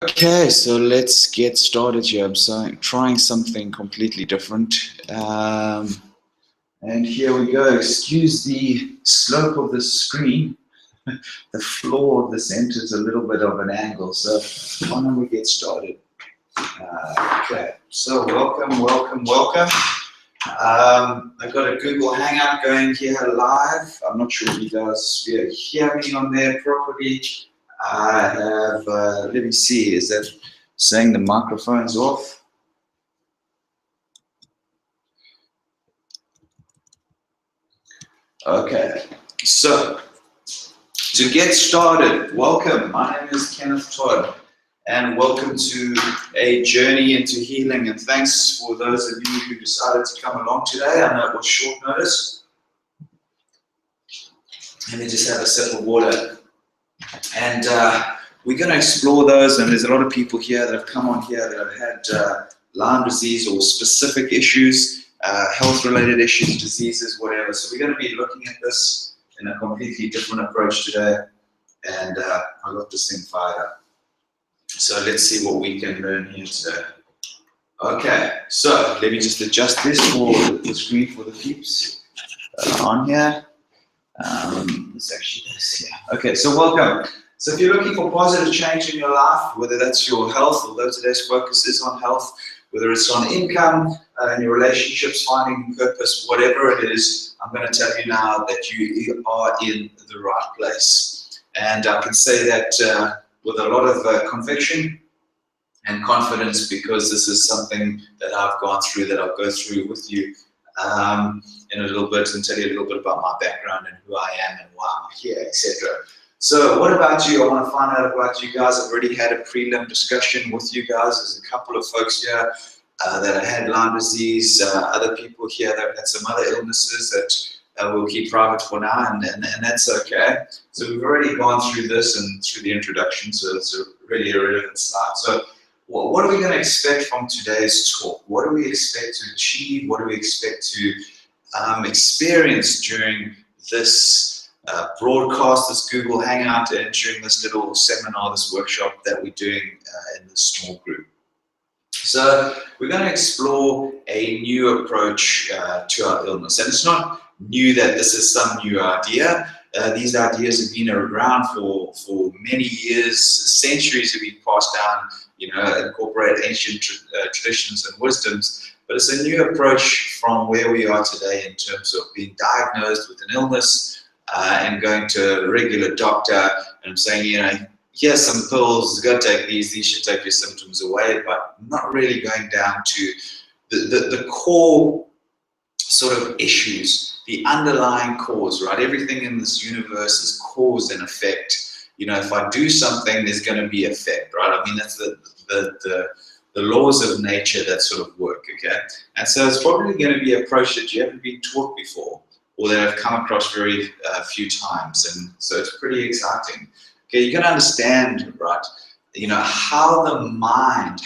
Okay, so let's get started here. I'm trying something completely different. And here we go. Excuse the slope of the screen. The floor of the center is a little bit of an angle, so why don't we get started? Okay, so welcome. I've got a Google Hangout going here live. I'm not sure if you guys hear me on there properly. I have, let me see, is that saying the microphone's off? Okay, so to get started, welcome. My name is Kenneth Todd, and welcome to a journey into healing. And thanks for those of you who decided to come along today. I know it was short notice. Let me just have a sip of water. And we're going to explore those, and there's a lot of people here that have come on here that have had Lyme disease or specific issues, health-related issues, diseases, whatever. So we're going to be looking at this in a completely different approach today, and I got this thing fired up. So let's see what we can learn here today. Okay, so let me just adjust this for the screen for the peeps on here. It's actually this, yeah. Okay, so welcome. So if you're looking for positive change in your life, whether that's your health, although today's focus is on health, whether it's on income, in your relationships, finding purpose, whatever it is, I'm going to tell you now that you are in the right place. And I can say that with a lot of conviction and confidence, because this is something that I've gone through, that I'll go through with you in a little bit, and tell you a little bit about my background and who I am and why I'm here, etc. So what about you? I want to find out about you guys. I've already had a prelim discussion with you guys. There's a couple of folks here that have had Lyme disease, other people here that have had some other illnesses that we'll keep private for now, and that's okay. So we've already gone through this and through the introduction, so it's a really irrelevant slide. So what are we going to expect from today's talk? What do we expect to achieve? What do we expect to experience during this broadcast, this Google Hangout, and during this little seminar, this workshop that we're doing in this small group? So we're going to explore a new approach to our illness. And it's not new that this is some new idea. These ideas have been around for many years, centuries have been passed down, incorporate ancient traditions and wisdoms. But it's a new approach from where we are today in terms of being diagnosed with an illness and going to a regular doctor and saying, here's some pills, go take these should take your symptoms away, but not really going down to the core sort of issues, the underlying cause, right? Everything in this universe is cause and effect. If I do something, there's going to be effect, right? I mean, that's the laws of nature that sort of work, okay? And so it's probably going to be an approach that you haven't been taught before, or that I've come across very few times, and so it's pretty exciting. Okay, you're going to understand, right, how our mind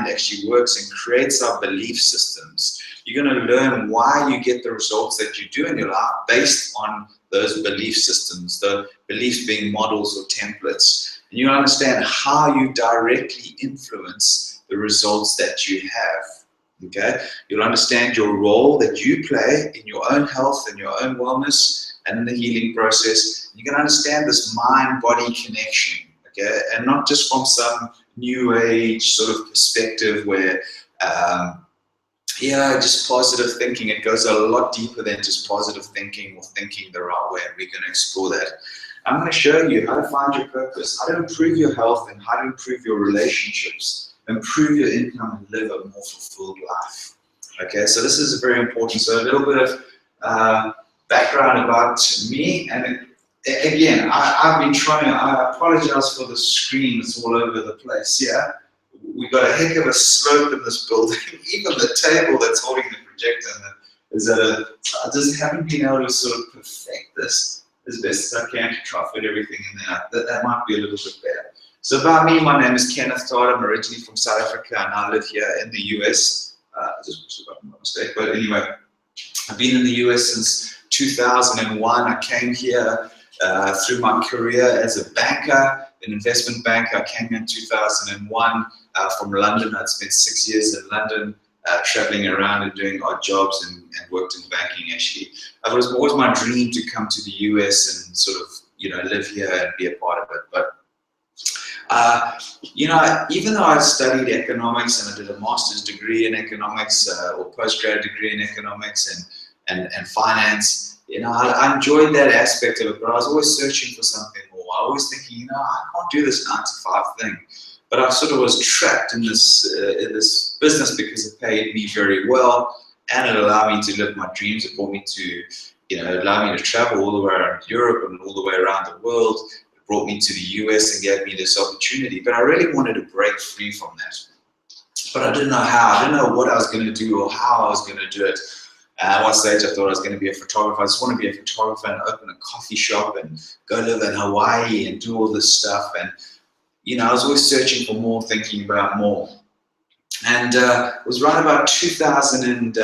actually works and creates our belief systems. You're going to learn why you get the results that you do in your life based on those belief systems, the beliefs being models or templates. And you understand how you directly influence the results that you have. Okay, you'll understand your role that you play in your own health and your own wellness and in the healing process. You can understand this mind-body connection, okay, and not just from some new age sort of perspective where, just positive thinking. It goes a lot deeper than just positive thinking or thinking the right way, and we're going to explore that. I'm going to show you how to find your purpose, how to improve your health, and how to improve your relationships, improve your income, and live a more fulfilled life. Okay, so this is very important. So a little bit of background about me, and again, I've been trying. I apologize for the screen; it's all over the place. Yeah, we got a heck of a slope in this building. Even the table that's holding the projector is I just haven't been able to sort of perfect this as best as I can to try to fit everything in there. That might be a little bit better. So about me, my name is Kenneth Todd. I'm originally from South Africa, and I live here in the US. Just pushed the button by mistake, but anyway, I've been in the US since 2001. I came here through my career as a banker an investment banker. I came here in 2001 from London. I'd spent 6 years in London, traveling around and doing odd jobs and worked in banking actually. It was always my dream to come to the US and sort of, live here and be a part of it. But even though I studied economics and I did a master's degree in economics or postgrad degree in economics and finance, I enjoyed that aspect of it, but I was always searching for something more. I was always thinking, I can't do this 9-to-5 thing. But I sort of was trapped in this business because it paid me very well and it allowed me to live my dreams. It brought me to, allowed me to travel all the way around Europe and all the way around the world. It brought me to the US and gave me this opportunity. But I really wanted to break free from that. But I didn't know how. I didn't know what I was going to do or how I was going to do it. At one stage, I thought I was going to be a photographer. I just want to be a photographer and open a coffee shop and go live in Hawaii and do all this stuff. And, I was always searching for more, thinking about more. And it was right about 2000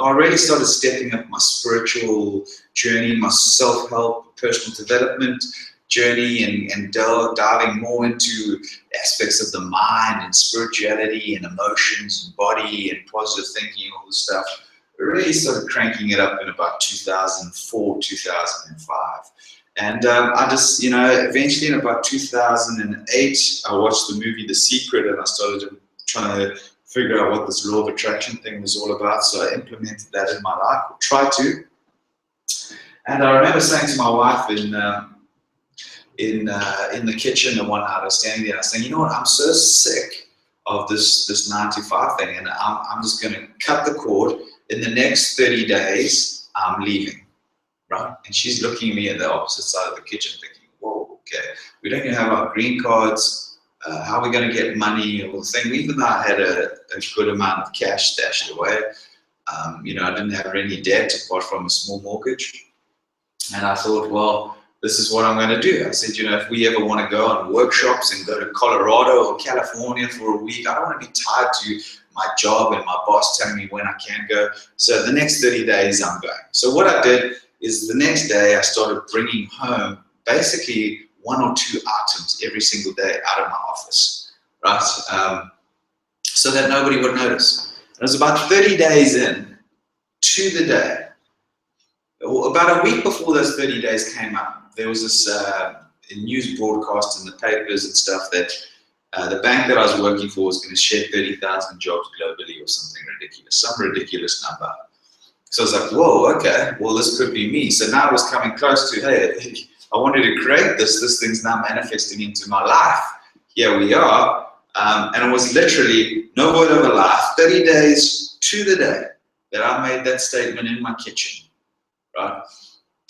I really started stepping up my spiritual journey, my self-help, personal development journey, and diving more into aspects of the mind and spirituality and emotions and body and positive thinking and all this stuff. I really started cranking it up in about 2004, 2005. And I just, eventually in about 2008, I watched the movie The Secret and I started trying to figure out what this law of attraction thing was all about. So I implemented that in my life, or tried to. And I remember saying to my wife in the kitchen the one night, I was standing there, I was saying, you know what, I'm so sick of this 9-to-5 thing, and I'm just going to cut the cord. In the next 30 days, I'm leaving, right? And she's looking at me at the opposite side of the kitchen thinking, whoa, okay, we don't even have our green cards. How are we going to get money or the thing? Even though I had a good amount of cash stashed away, I didn't have any debt apart from a small mortgage. And I thought, well, this is what I'm going to do. I said, if we ever want to go on workshops and go to Colorado or California for a week, I don't want to be tied to my job and my boss telling me when I can go. So the next 30 days I'm going. So what I did is the next day I started bringing home basically 1 or 2 items every single day out of my office, right? So that nobody would notice. It was about 30 days in to the day. About a week before those 30 days came up, there was this news broadcast in the papers and stuff that the bank that I was working for was going to shed 30,000 jobs globally or something ridiculous, some ridiculous number. So I was like, whoa, okay, well, this could be me. So now I was coming close to, hey, I wanted to create this. This thing's now manifesting into my life. Here we are. And it was literally, no word of a lie, 30 days to the day that I made that statement in my kitchen, right?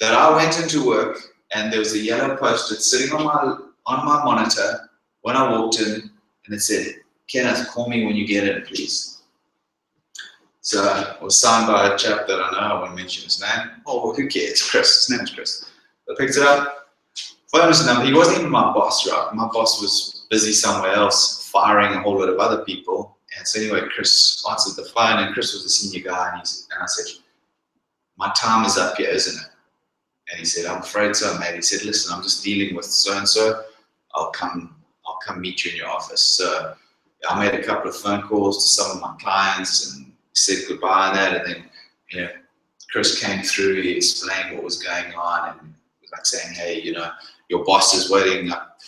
That I went into work and there was a yellow post-it sitting on my monitor when I walked in, and it said, Kenneth, call me when you get in, please. So it was signed by a chap that I know. I won't mention his name. Oh, who cares? Chris. His name is Chris. I picked it up. Phone his number. He wasn't even my boss, right? My boss was busy somewhere else, firing a whole lot of other people. And so anyway, Chris answered the phone, and Chris was a senior guy, and I said, my time is up here, isn't it? And he said, I'm afraid so, mate. He said, listen, I'm just dealing with so-and-so. I'll come meet you in your office. So I made a couple of phone calls to some of my clients and said goodbye and that. And then, Chris came through, he explained what was going on and was like saying, hey, your boss is waiting up.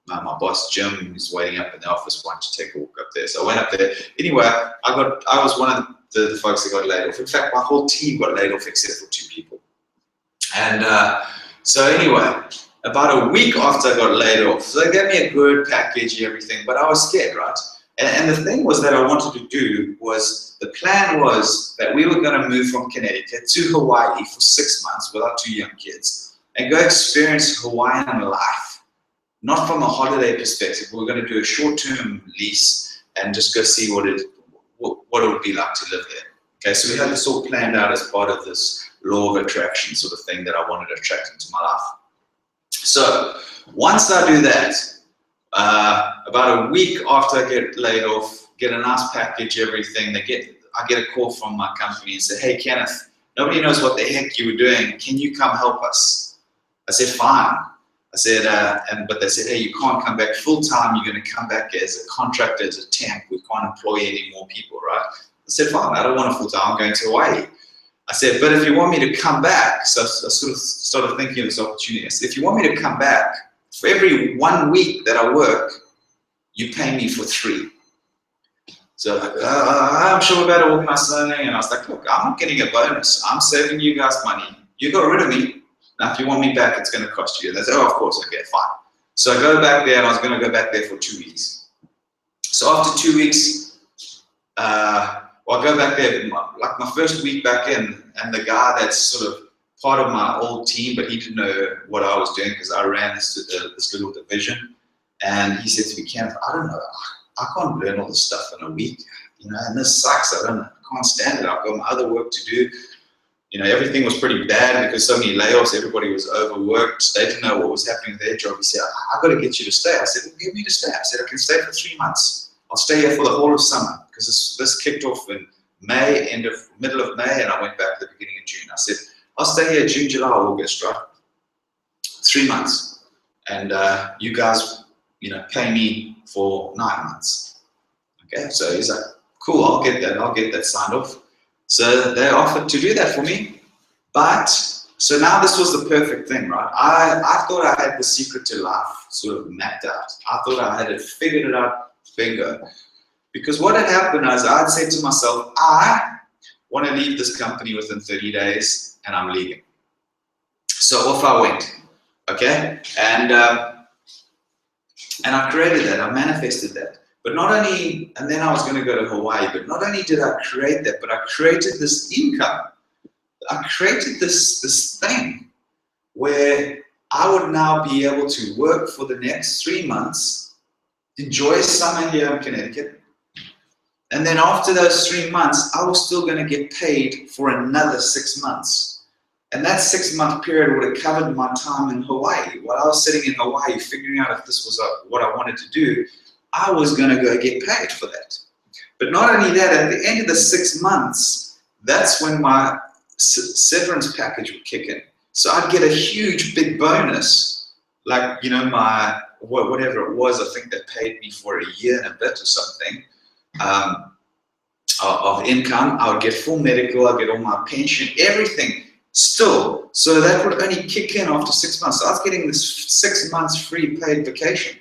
My boss, Jim, is waiting up in the office. Why don't you take a walk up there? So I went up there. Anyway, I was one of the folks that got laid off. In fact, my whole team got laid off except for 2 people. And so anyway, about a week after I got laid off, so they gave me a good package and everything, but I was scared, right? And the thing was that I wanted to do was, the plan was that we were going to move from Connecticut to Hawaii for 6 months with our 2 young kids and go experience Hawaiian life, not from a holiday perspective. We were going to do a short-term lease and just go see what it would be like to live there. Okay, so we had this all planned out as part of this law of attraction sort of thing that I wanted to attract into my life. So once I do that, about a week after I get laid off, get a nice package, everything, I get a call from my company and say, hey, Kenneth, nobody knows what the heck you were doing. Can you come help us? I said, fine. I said, but they said, hey, you can't come back full time. You're going to come back as a contractor, as a temp. We can't employ any more people, right? I said, fine, I don't want a full time. I'm going to Hawaii. I said, but if you want me to come back, so I sort of started thinking of this opportunity. I said, if you want me to come back, for every 1 week that I work, you pay me for 3. So like, I'm sure about to organize something, and I was like, look, I'm not getting a bonus. I'm saving you guys money. You got rid of me. Now, if you want me back, it's going to cost you. And they said, oh, of course, okay, fine. So I go back there, and I was going to go back there for 2 weeks. So after 2 weeks, well, I go back there, like my first week back in, and the guy that's sort of part of my old team, but he didn't know what I was doing because I ran this little division. And he said to me, Kenneth, I don't know, I can't learn all this stuff in a week, you know, and this sucks. I can't stand it. I've got my other work to do. You know, everything was pretty bad because so many layoffs, everybody was overworked. They didn't know what was happening with their job. He said, I've got to get you to stay. I said, well, give me to stay. I said, I can stay for 3 months. I'll stay here for the whole of summer because this kicked off in May, middle of May, and I went back at the beginning of June. I said, I'll stay here June, July, August, right? 3 months. And you guys, you know, pay me for 9 months. Okay, so he's like, cool, I'll get that signed off. So they offered to do that for me. But, so now this was the perfect thing, right? I thought I had the secret to life sort of mapped out. I thought I had it figured it out, bingo. Because what had happened is I'd said to myself, I want to leave this company within 30 days and I'm leaving. So off I went, okay? And I created that, I manifested that. But not only, and then I was going to go to Hawaii, but not only did I create that, but I created this income. I created this thing where I would now be able to work for the next 3 months, enjoy summer here in Connecticut, and then after those 3 months, I was still going to get paid for another 6 months. And that 6 month period would have covered my time in Hawaii. While I was sitting in Hawaii figuring out if this was what I wanted to do, I was going to go get paid for that. But not only that, at the end of the 6 months, that's when my severance package would kick in. So I'd get a huge big bonus, like, you know, my, whatever it was, I think they paid me for a year and a bit or something of income. I would get full medical, I'd get all my pension, everything still. So that would only kick in after 6 months. So I was getting this 6 months free paid vacation.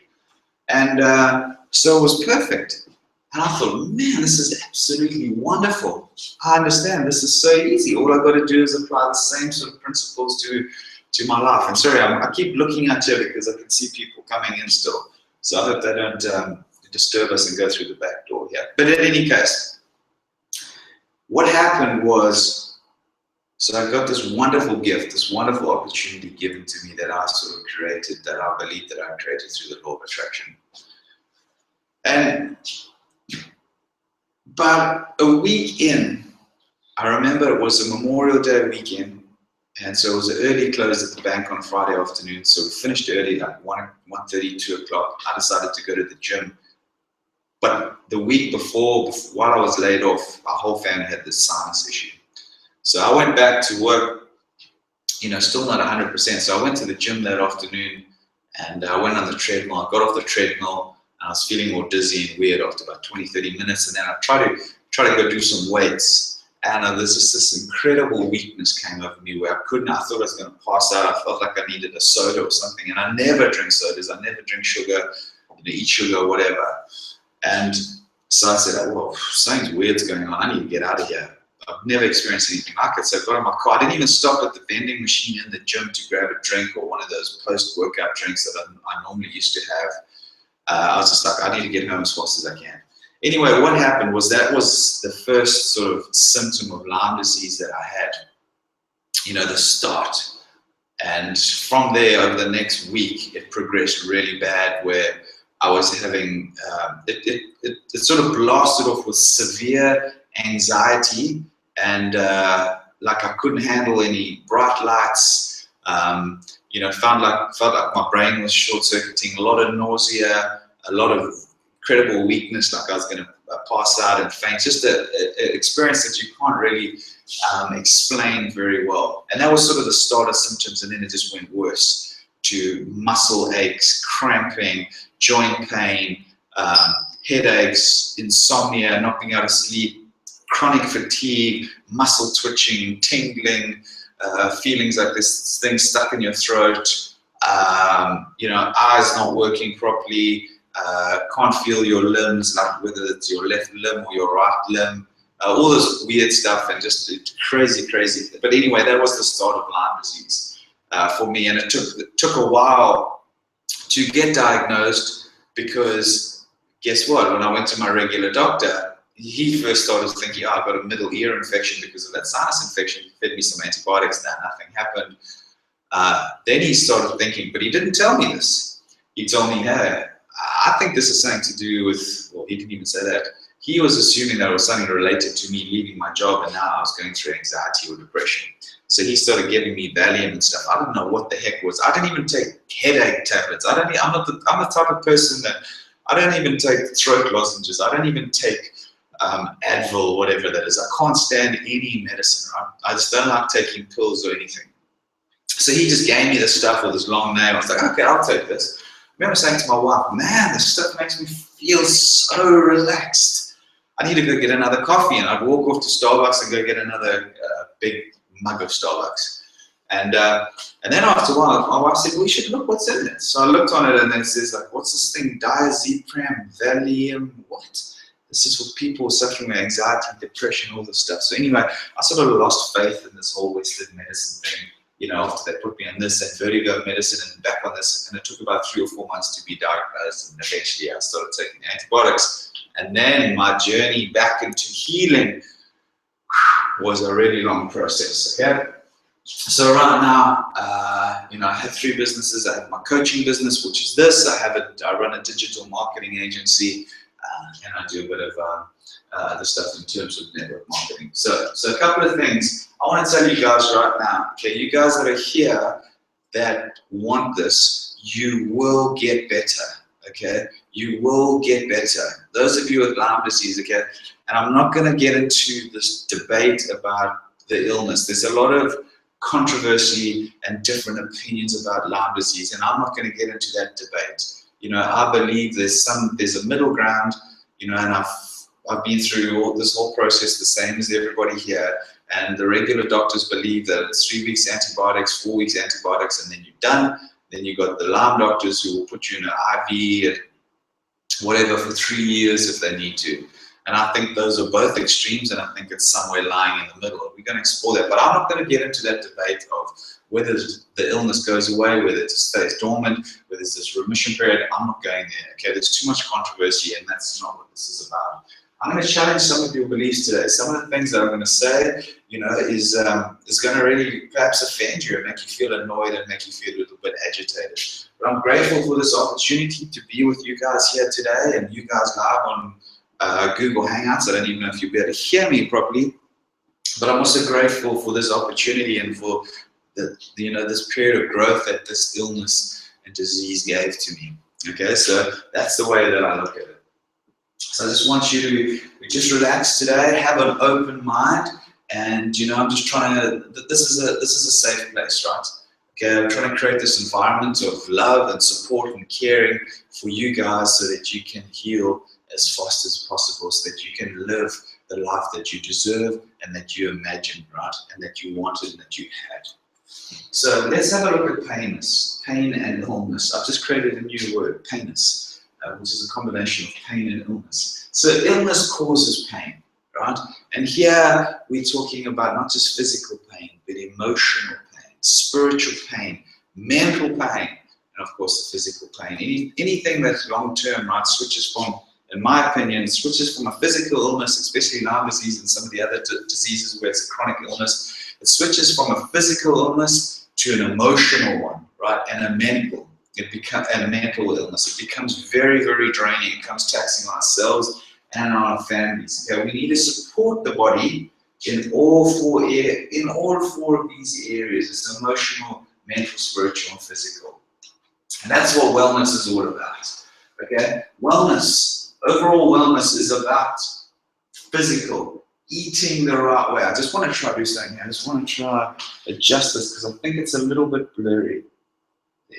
And so it was perfect. And I thought, man, this is absolutely wonderful. I understand, this is so easy. All I've got to do is apply the same sort of principles to my life. And sorry, I keep looking at you because I can see people coming in still. So I hope they don't disturb us and go through the back door here. But in any case, what happened was, so I got this wonderful gift, this wonderful opportunity given to me that I sort of created, that I believe that I created through the law of attraction. And about a week in, I remember it was a Memorial Day weekend, and so it was an early close at the bank on a Friday afternoon, so we finished early, like 1:30, 2 o'clock. I decided to go to the gym. But the week before, while I was laid off, our whole family had this sinus issue. So I went back to work, you know, still not 100%. So I went to the gym that afternoon, and I went on the treadmill. I got off the treadmill. I was feeling more dizzy and weird after about 20, 30 minutes. And then I tried to go do some weights. And there's just this incredible weakness came over me where I thought I was going to pass out. I felt like I needed a soda or something. And I never drink sodas. I never drink sugar, eat sugar or whatever. And so I said, oh, well, something's weird's going on. I need to get out of here. I've never experienced anything like it. So I got in my car. I didn't even stop at the vending machine in the gym to grab a drink or one of those post-workout drinks that I normally used to have. I was just like, I need to get home as fast as I can. Anyway, what happened was that was the first sort of symptom of Lyme disease that I had, you know, the start. And from there, over the next week, it progressed really bad where I was having, it sort of blasted off with severe anxiety and like I couldn't handle any bright lights. You know, felt like my brain was short-circuiting, a lot of nausea, a lot of incredible weakness, like I was going to pass out and faint, just an experience that you can't really explain very well. And that was sort of the start of symptoms, and then it just went worse to to muscle aches, cramping, joint pain, headaches, insomnia, knocking out of sleep, chronic fatigue, muscle twitching, tingling, feelings like this thing stuck in your throat, eyes not working properly, can't feel your limbs, like whether it's your left limb or your right limb, all this weird stuff, and just crazy. But anyway, that was the start of Lyme disease for me, and it took a while to get diagnosed, because guess what? When I went to my regular doctor, he first started thinking, I've got a middle ear infection because of that sinus infection. He fed me some antibiotics, nothing happened. Then he started thinking, but he didn't tell me this. He told me, hey, I think this is something to do with, well, he didn't even say that. He was assuming that it was something related to me leaving my job, and now I was going through anxiety or depression. So he started giving me Valium and stuff. I don't know what the heck was. I didn't even take headache tablets. I'm the type of person that I don't even take throat lozenges. I don't even take Advil, whatever that is. I can't stand any medicine, right? I just don't like taking pills or anything. So he just gave me this stuff with this long name. I was like, okay, I'll take this. I remember saying to my wife, man, this stuff makes me feel so relaxed. I need to go get another coffee. And I'd walk off to Starbucks and go get another big mug of Starbucks. And then after a while, my wife said, well, you should look what's in it. So I looked on it, and then it says, like, what's this thing? Diazepam, Valium, what? This is for people suffering with anxiety, depression, all this stuff. So anyway, I sort of lost faith in this whole Western medicine thing. After they put me on this and vertigo medicine and back on this, and it took about 3 or 4 months to be diagnosed, and eventually I started taking antibiotics. And then my journey back into healing was a really long process, okay? So right now, I have 3 businesses. I have my coaching business, which is this. I run a digital marketing agency, and I do a bit of other stuff in terms of network marketing. So a couple of things I want to tell you guys right now. Okay, you guys that are here that want this, you will get better. Okay, you will get better. Those of you with Lyme disease, okay, and I'm not going to get into this debate about the illness. There's a lot of controversy and different opinions about Lyme disease, and I'm not going to get into that debate. I believe there's a middle ground, and I've been through this whole process the same as everybody here, and the regular doctors believe that it's 3 weeks antibiotics, 4 weeks antibiotics, and then you're done. Then you've got the Lyme doctors who will put you in an IV and whatever for 3 years if they need to. And I think those are both extremes, and I think it's somewhere lying in the middle. We're going to explore that, but I'm not going to get into that debate of whether the illness goes away, whether it stays dormant, whether there's this remission period. I'm not going there, okay? There's too much controversy, and that's not what this is about. I'm going to challenge some of your beliefs today. Some of the things that I'm going to say, is going to really perhaps offend you and make you feel annoyed and make you feel a little bit agitated. But I'm grateful for this opportunity to be with you guys here today, and you guys live on Google Hangouts. I don't even know if you'll be able to hear me properly, but I'm also grateful for this opportunity and for this period of growth that this illness and disease gave to me. Okay, so that's the way that I look at it. So I just want you to just relax today, have an open mind, and I'm just trying to. This is a safe place, right? Okay, I'm trying to create this environment of love and support and caring for you guys, so that you can heal as fast as possible, so that you can live the life that you deserve and that you imagined, right? And that you wanted and that you had. So let's have a look at pain and illness. I've just created a new word, painus, which is a combination of pain and illness. So illness causes pain, right? And here we're talking about not just physical pain, but emotional pain, spiritual pain, mental pain, and of course the physical pain. Anything that's long-term, right, switches from, in my opinion, switches from a physical illness, especially Lyme disease and some of the other diseases where it's a chronic illness. It switches from a physical illness to an emotional one, right, and a mental. And a mental illness. It becomes very, very draining. It becomes taxing on ourselves and on our families. Okay, we need to support the body in all four of these areas: it's emotional, mental, spiritual, and physical. And that's what wellness is all about. Okay, wellness, overall wellness, is about physical, eating the right way. I just want to try to do something here. I just want to try adjust this because I think it's a little bit blurry. There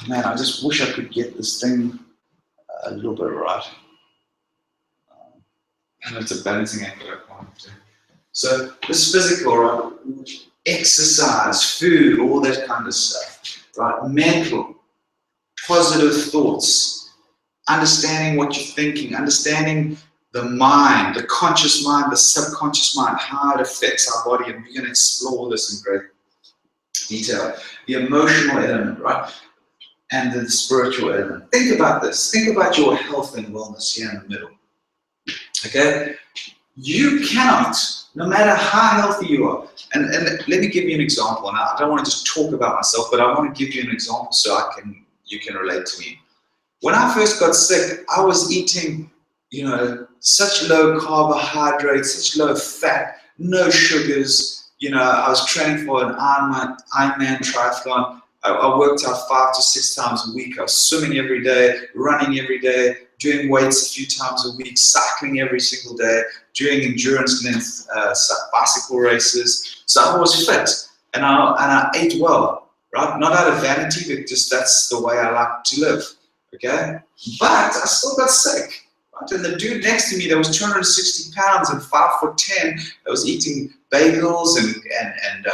Man, I just wish I could get this thing a little bit right. And it's a balancing act that I can't do. So this physical, right? Exercise, food, all that kind of stuff, right? Mental, positive thoughts, understanding what you're thinking, understanding the mind, the conscious mind, the subconscious mind, how it affects our body, and we're going to explore this in great detail. The emotional element, right? And the spiritual element. Think about this. Think about your health and wellness here in the middle. Okay? You cannot, no matter how healthy you are, and let me give you an example. And I don't want to just talk about myself, but I want to give you an example so you can relate to me. When I first got sick, I was eating, such low carbohydrates, such low fat, no sugars. I was training for an Ironman triathlon. I worked out 5 to 6 times a week. I was swimming every day, running every day, doing weights a few times a week, cycling every single day, doing endurance length bicycle races. So I was fit, and I ate well, right? Not out of vanity, but just that's the way I like to live, okay? But I still got sick, right? And the dude next to me that was 260 pounds and 5'10", that was eating bagels and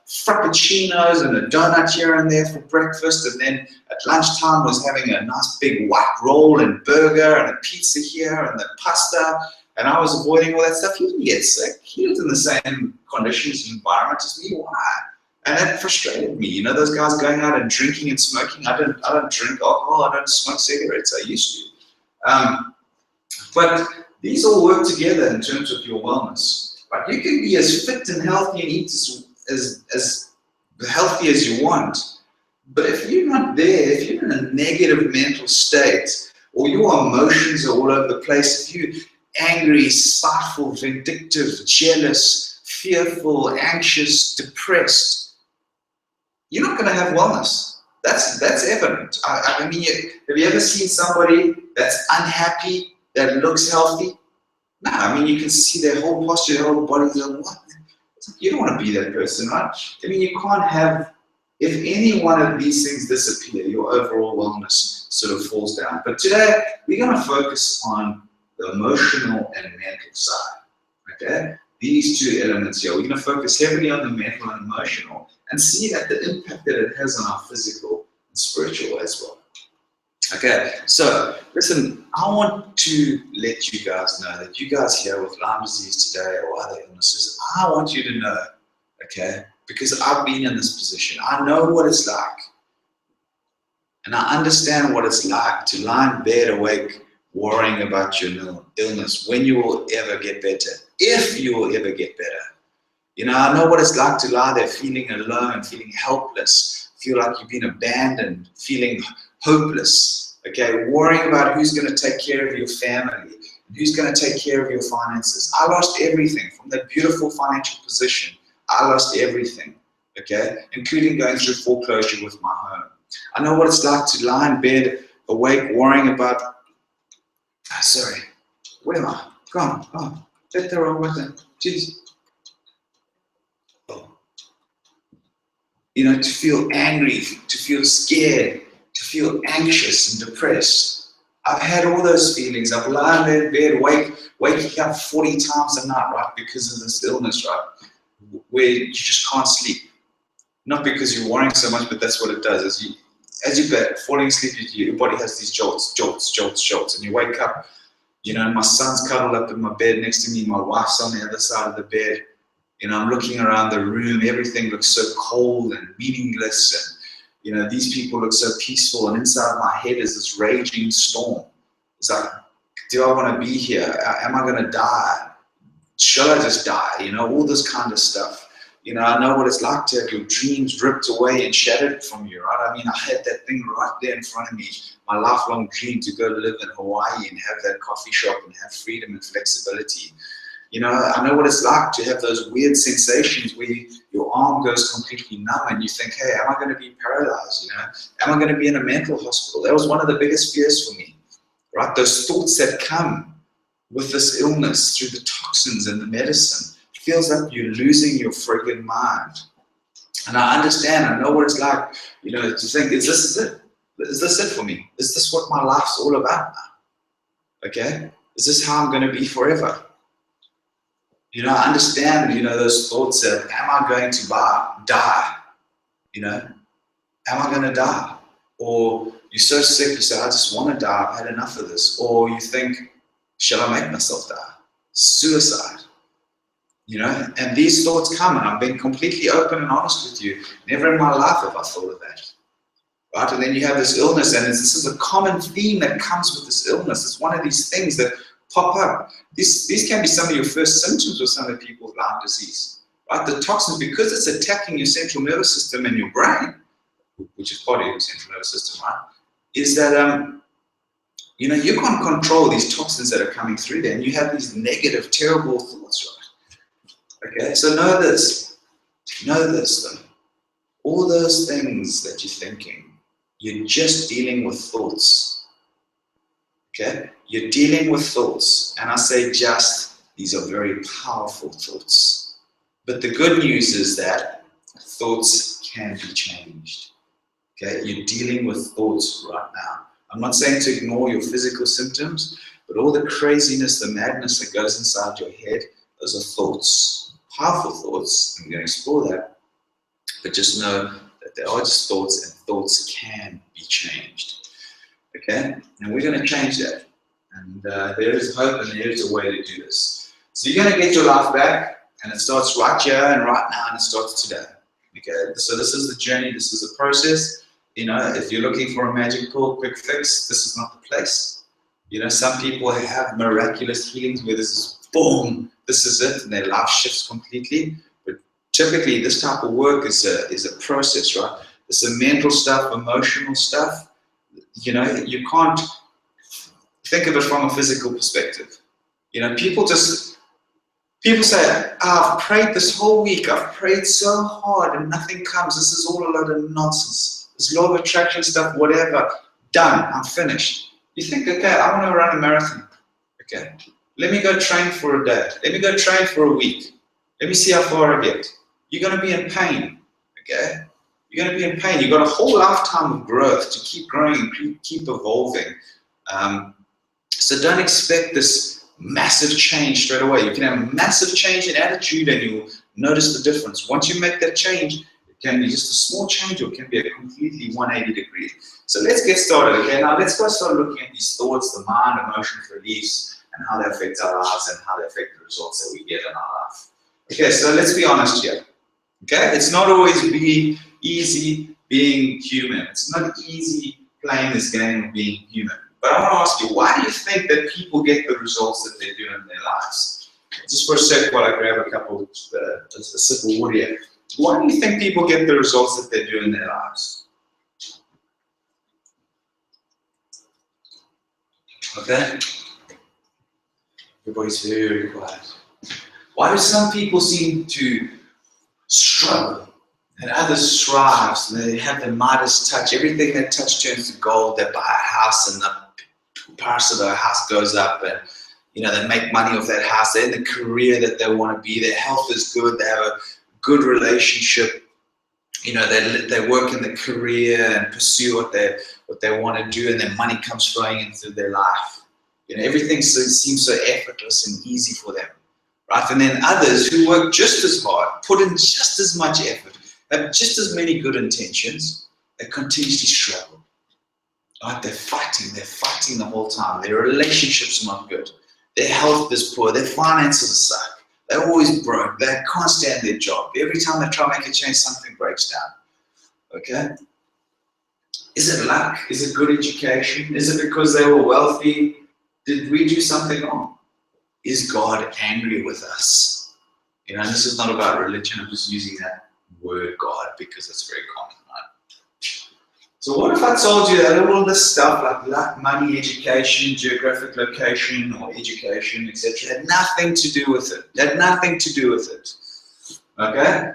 frappuccinos and a donut here and there for breakfast, and then at lunchtime was having a nice big white roll and burger and a pizza here and the pasta, and I was avoiding all that stuff. He didn't get sick. He was in the same conditions and environment as me. Why? And that frustrated me. Those guys going out and drinking and smoking. I don't drink alcohol. I don't smoke cigarettes. I used to. But these all work together in terms of your wellness. Right? You can be as fit and healthy and eat as healthy as you want, but if you're not there, if you're in a negative mental state, or your emotions are all over the place, if you're angry, spiteful, vindictive, jealous, fearful, anxious, depressed, you're not going to have wellness. That's evident. I mean, have you ever seen somebody that's unhappy that looks healthy? No, I mean, you can see their whole posture, their whole body. What? You don't want to be that person, right? I mean, you can't have, if any one of these things disappear, your overall wellness sort of falls down. But today, we're going to focus on the emotional and mental side, okay? These two elements here. We're going to focus heavily on the mental and emotional and see that the impact that it has on our physical and spiritual as well. Okay, so listen, I want to let you guys know that you guys here with Lyme disease today or other illnesses, I want you to know, okay, because I've been in this position. I know what it's like, and I understand what it's like to lie in bed awake worrying about your illness, when you will ever get better, if you will ever get better. I know what it's like to lie there feeling alone, feeling helpless, feel like you've been abandoned, feeling hopeless, okay, worrying about who's going to take care of your family, who's going to take care of your finances. I lost everything from that beautiful financial position. I lost everything, okay, including going through foreclosure with my home. I know what it's like to lie in bed awake worrying about, where am I? Come on, hit the wrong button, jeez. To feel angry, to feel scared, to feel anxious and depressed. I've had all those feelings. I've lying there in bed, waking up 40 times a night, right, because of this illness, right, where you just can't sleep. Not because you're worrying so much, but that's what it does. As you falling asleep, your body has these jolts, and you wake up, and my son's cuddled up in my bed next to me, my wife's on the other side of the bed. I'm looking around the room, everything looks so cold and meaningless, and these people look so peaceful, and inside my head is this raging storm. It's like, do I want to be here? Am I going to die? Shall I just die? All this kind of stuff. I know what it's like to have your dreams ripped away and shattered from you, right? I mean, I had that thing right there in front of me, my lifelong dream to go live in Hawaii and have that coffee shop and have freedom and flexibility. I know what it's like to have those weird sensations where your arm goes completely numb and you think, hey, am I going to be paralyzed? Am I going to be in a mental hospital? That was one of the biggest fears for me, right? Those thoughts that come with this illness through the toxins and the medicine. It feels like you're losing your friggin' mind. And I understand, I know what it's like, to think, is this it? Is this it for me? Is this what my life's all about now? Okay? Is this how I'm going to be forever? You know, I understand, you know, those thoughts of, am I going to die? You know, am I going to die? Or you're so sick, you say, I just want to die, I've had enough of this. Or you think, shall I make myself die? Suicide. You know, and these thoughts come, and I've been completely open and honest with you. Never in my life have I thought of that. Right? And then you have this illness, and this is a common theme that comes with this illness. It's one of these things that pop up. These can be some of your first symptoms with some of the people with Lyme disease. Right? The toxins, because it's attacking your central nervous system and your brain, which is part of your central nervous system, right? Is that you know, you can't control these toxins that are coming through there, and you have these negative, terrible thoughts, right? Okay, so know this though. All those things that you're thinking, you're just dealing with thoughts. Okay, you're dealing with thoughts, and I say just, these are very powerful thoughts. But the good news is that thoughts can be changed. Okay, you're dealing with thoughts right now. I'm not saying to ignore your physical symptoms, but all the craziness, the madness that goes inside your head, those are thoughts. Powerful thoughts. I'm going to explore that, but just know that they are just thoughts, and thoughts can be changed. Okay, and we're going to change that, and there is hope, and there is a way to do this. So you're going to get your life back, and it starts right here and right now, and it starts today. Okay, so this is the journey, this is the process. You know, if you're looking for a magic pill, quick fix, this is not the place. You know, some people have miraculous healings where this is boom, this is it, and their life shifts completely. But typically, this type of work is a process, right? It's a mental stuff, emotional stuff. You know, you can't think of it from a physical perspective. You know, people say, I've prayed this whole week, I've prayed so hard and nothing comes. This is all a load of nonsense. This law of attraction stuff, whatever, done, I'm finished. You think, okay, I want to run a marathon. Okay. Let me go train for a day. Let me go train for a week. Let me see how far I get. You're going to be in pain, okay? You're going to be in pain. You've got a whole lifetime of growth to keep growing and keep evolving. So don't expect this massive change straight away. You can have a massive change in attitude and you'll notice the difference. Once you make that change, it can be just a small change or it can be a completely 180 degree. So let's get started, okay? Now let's go start looking at these thoughts, the mind, emotions, beliefs, and how they affect our lives and how they affect the results that we get in our life. Okay, so let's be honest here. Okay, it's not always easy being human. It's not easy playing this game of being human. But I want to ask you, why do you think that people get the results that they do in their lives? Just for a sec while I grab a sip of water here. Why do you think people get the results that they do in their lives? Okay? Everybody's very quiet. Why do some people seem to struggle and others thrive? So they have the Midas touch. Everything they touch turns to gold. They buy a house and the price of the house goes up, and you know, they make money off that house. They're in the career that they want to be. Their health is good. They have a good relationship. You know, they work in the career and pursue what they want to do, and then money comes flowing into their life. You know, everything seems so effortless and easy for them, right? And then others who work just as hard, put in just as much effort, have just as many good intentions, they continuously struggle, right? They're fighting the whole time. Their relationships are not good. Their health is poor. Their finances suck. They're always broke. They can't stand their job. Every time they try to make a change, something breaks down, okay? Is it luck? Is it good education? Is it because they were wealthy? Did we do something wrong? Is God angry with us? You know, this is not about religion. I'm just using that word God because it's very common, right? So what if I told you that all this stuff like luck, money, education, geographic location or education, etc. had nothing to do with it. Had nothing to do with it. Okay?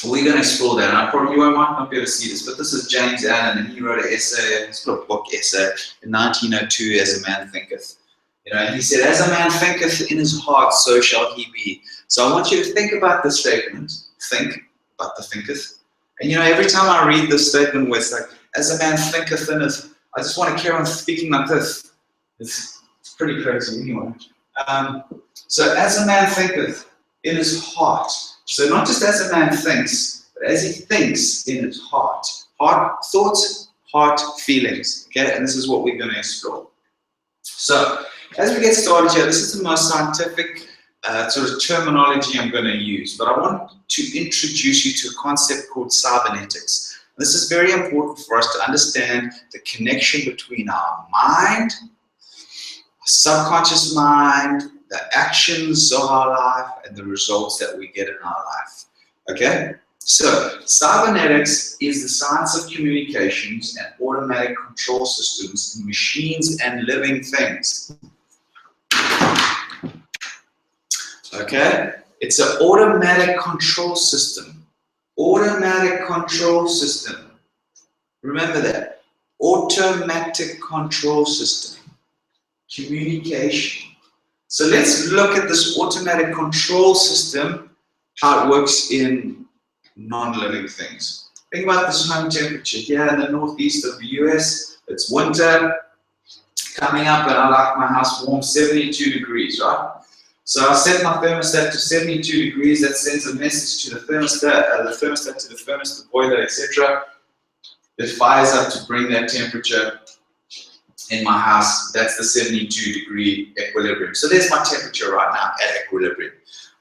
We're going to explore that. And you might not be able to see this, but this is James Allen, and he wrote an essay, he's got a book essay in 1902, As a Man Thinketh. You know, and he said, as a man thinketh in his heart, so shall he be. So I want you to think about this statement. Think about the thinketh. And you know, every time I read this statement where it's like, as a man thinketh in his, I just want to carry on speaking like this. It's pretty crazy anyway. So as a man thinketh in his heart, so not just as a man thinks, but as he thinks in his heart. Heart thoughts, heart feelings, okay? And this is what we're going to explore. So as we get started here, this is the most scientific sort of terminology I'm going to use, but I want to introduce you to a concept called cybernetics. This is very important for us to understand the connection between our mind, our subconscious mind, the actions of our life, and the results that we get in our life. Okay? So, cybernetics is the science of communications and automatic control systems in machines and living things. Okay? It's an automatic control system. Automatic control system. Remember that. Automatic control system. Communication. So let's look at this automatic control system, how it works in non-living things. Think about this home temperature here in the northeast of the US. It's winter coming up, and I like my house warm, 72 degrees, right? So I set my thermostat to 72 degrees. That sends a message to the thermostat to the furnace, the boiler, etc. It fires up to bring that temperature in my house. That's the 72 degree equilibrium. So there's my temperature right now at equilibrium.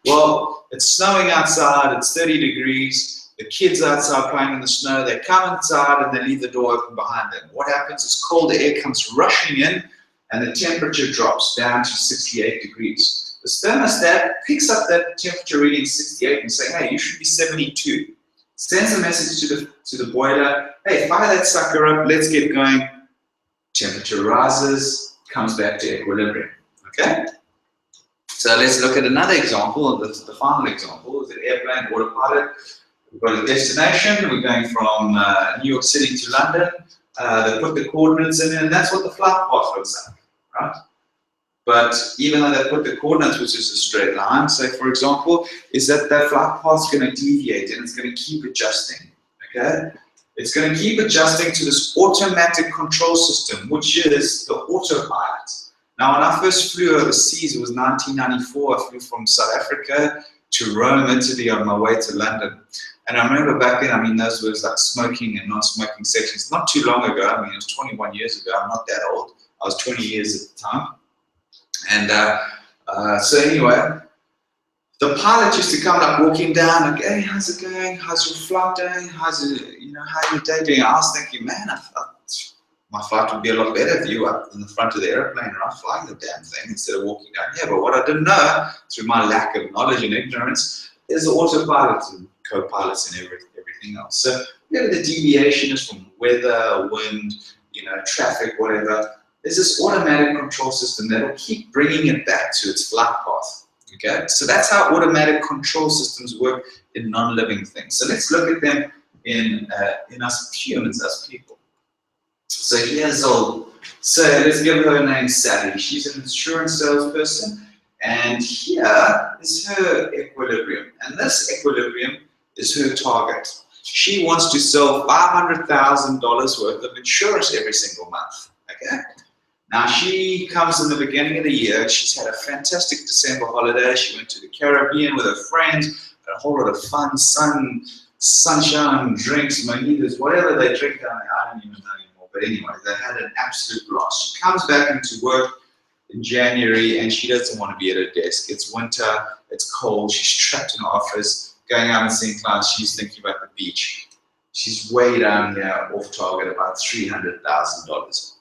Well, it's snowing outside, it's 30 degrees, the kids outside playing in the snow, they come inside and they leave the door open behind them. What happens is cold air comes rushing in and the temperature drops down to 68 degrees. The thermostat picks up that temperature reading 68 and say, hey, you should be 72. Sends a message to the boiler, hey, fire that sucker up, let's get going. Temperature rises, comes back to equilibrium, okay? So let's look at another example. The final example is an airplane autopilot. We've got a destination. We're going from New York City to London. They put the coordinates in, and that's what the flight path looks like, right? But even though they put the coordinates, which is a straight line, say for example, is that flight path is going to deviate and it's going to keep adjusting, okay? It's going to keep adjusting to this automatic control system, which is the autopilot. Now, when I first flew overseas, it was 1994. I flew from South Africa to Rome, Italy, on my way to London. And I remember back then, I mean, those was like smoking and non-smoking sections. Not too long ago. I mean, it was 21 years ago. I'm not that old. I was 20 years at the time. And so anyway, the pilot used to come like walking down, like, hey, how's it going? How's your flight doing? How's your day doing? I was thinking, man, my flight would be a lot better if you were up in the front of the airplane, right, flying the damn thing instead of walking down here. But what I didn't know, through my lack of knowledge and ignorance, is the autopilots and co-pilots and everything else. So whatever the deviation is from weather, wind, traffic, whatever, there's this automatic control system that will keep bringing it back to its flight path. Okay, so that's how automatic control systems work in non-living things. So let's look at them in us humans, us people. So here's let's give her name Sally. She's an insurance salesperson, and here is her equilibrium. And this equilibrium is her target. She wants to sell $500,000 worth of insurance every single month. Okay. Now she comes in the beginning of the year. She's had a fantastic December holiday. She went to the Caribbean with her friends, had a whole lot of fun, sunshine, drinks, mojitos, whatever they drink down there. I don't even know anymore. But anyway, they had an absolute blast. She comes back into work in January and she doesn't want to be at her desk. It's winter, it's cold, she's trapped in the office, going out and seeing clients. She's thinking about the beach. She's way down here, off target, about $300,000.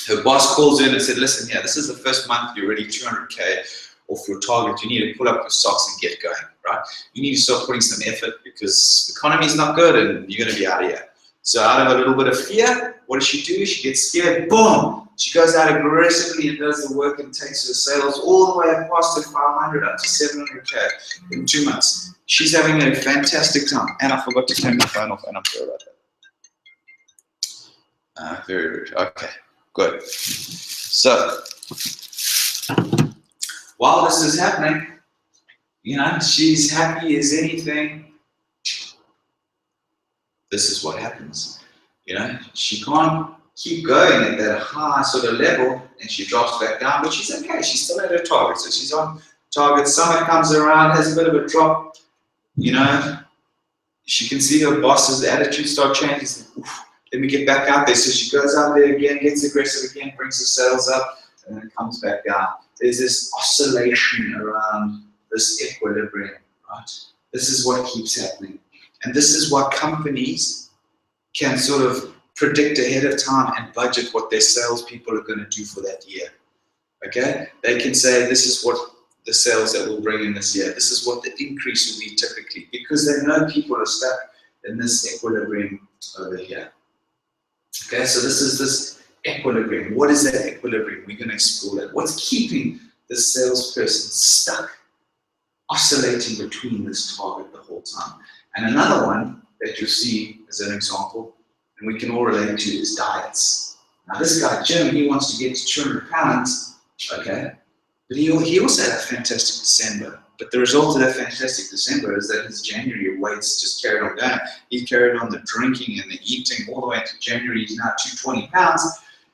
Her boss calls in and said, listen here, this is the first month you're already 200K off your target. You need to pull up your socks and get going, right? You need to start putting some effort because the economy is not good and you're going to be out of here. So out of a little bit of fear, what does she do? She gets scared, boom! She goes out aggressively and does the work and takes her sales all the way past her 500 up to 700K in 2 months. She's having a fantastic time. And I forgot to turn my phone off, and I'm sorry about that. Very rude. Okay. Good. So, while this is happening, she's happy as anything. This is what happens. You know, she can't keep going at that high sort of level, and she drops back down, but she's okay. She's still at her target, so she's on target. Summer comes around, has a bit of a drop. You know, she can see her boss's attitude start changing. Oof, let me get back out there. So she goes out there again, gets aggressive again, brings the sales up, and then comes back down. There's this oscillation around this equilibrium, right? This is what keeps happening. And this is what companies can sort of predict ahead of time and budget what their salespeople are going to do for that year. Okay? They can say, this is what the sales that we'll bring in this year. This is what the increase will be typically, because they know people are stuck in this equilibrium over here. Okay, so this is this equilibrium. What is that equilibrium? We're going to explore that. What's keeping the salesperson stuck, oscillating between this target the whole time? And another one that you'll see as an example, and we can all relate to, is diets. Now this guy, Jim, he wants to get to 200 pounds, okay? But he also had a fantastic December. But the result of that fantastic December is that his January weights just carried on down. He carried on the drinking and the eating all the way to January. He's now 220 pounds.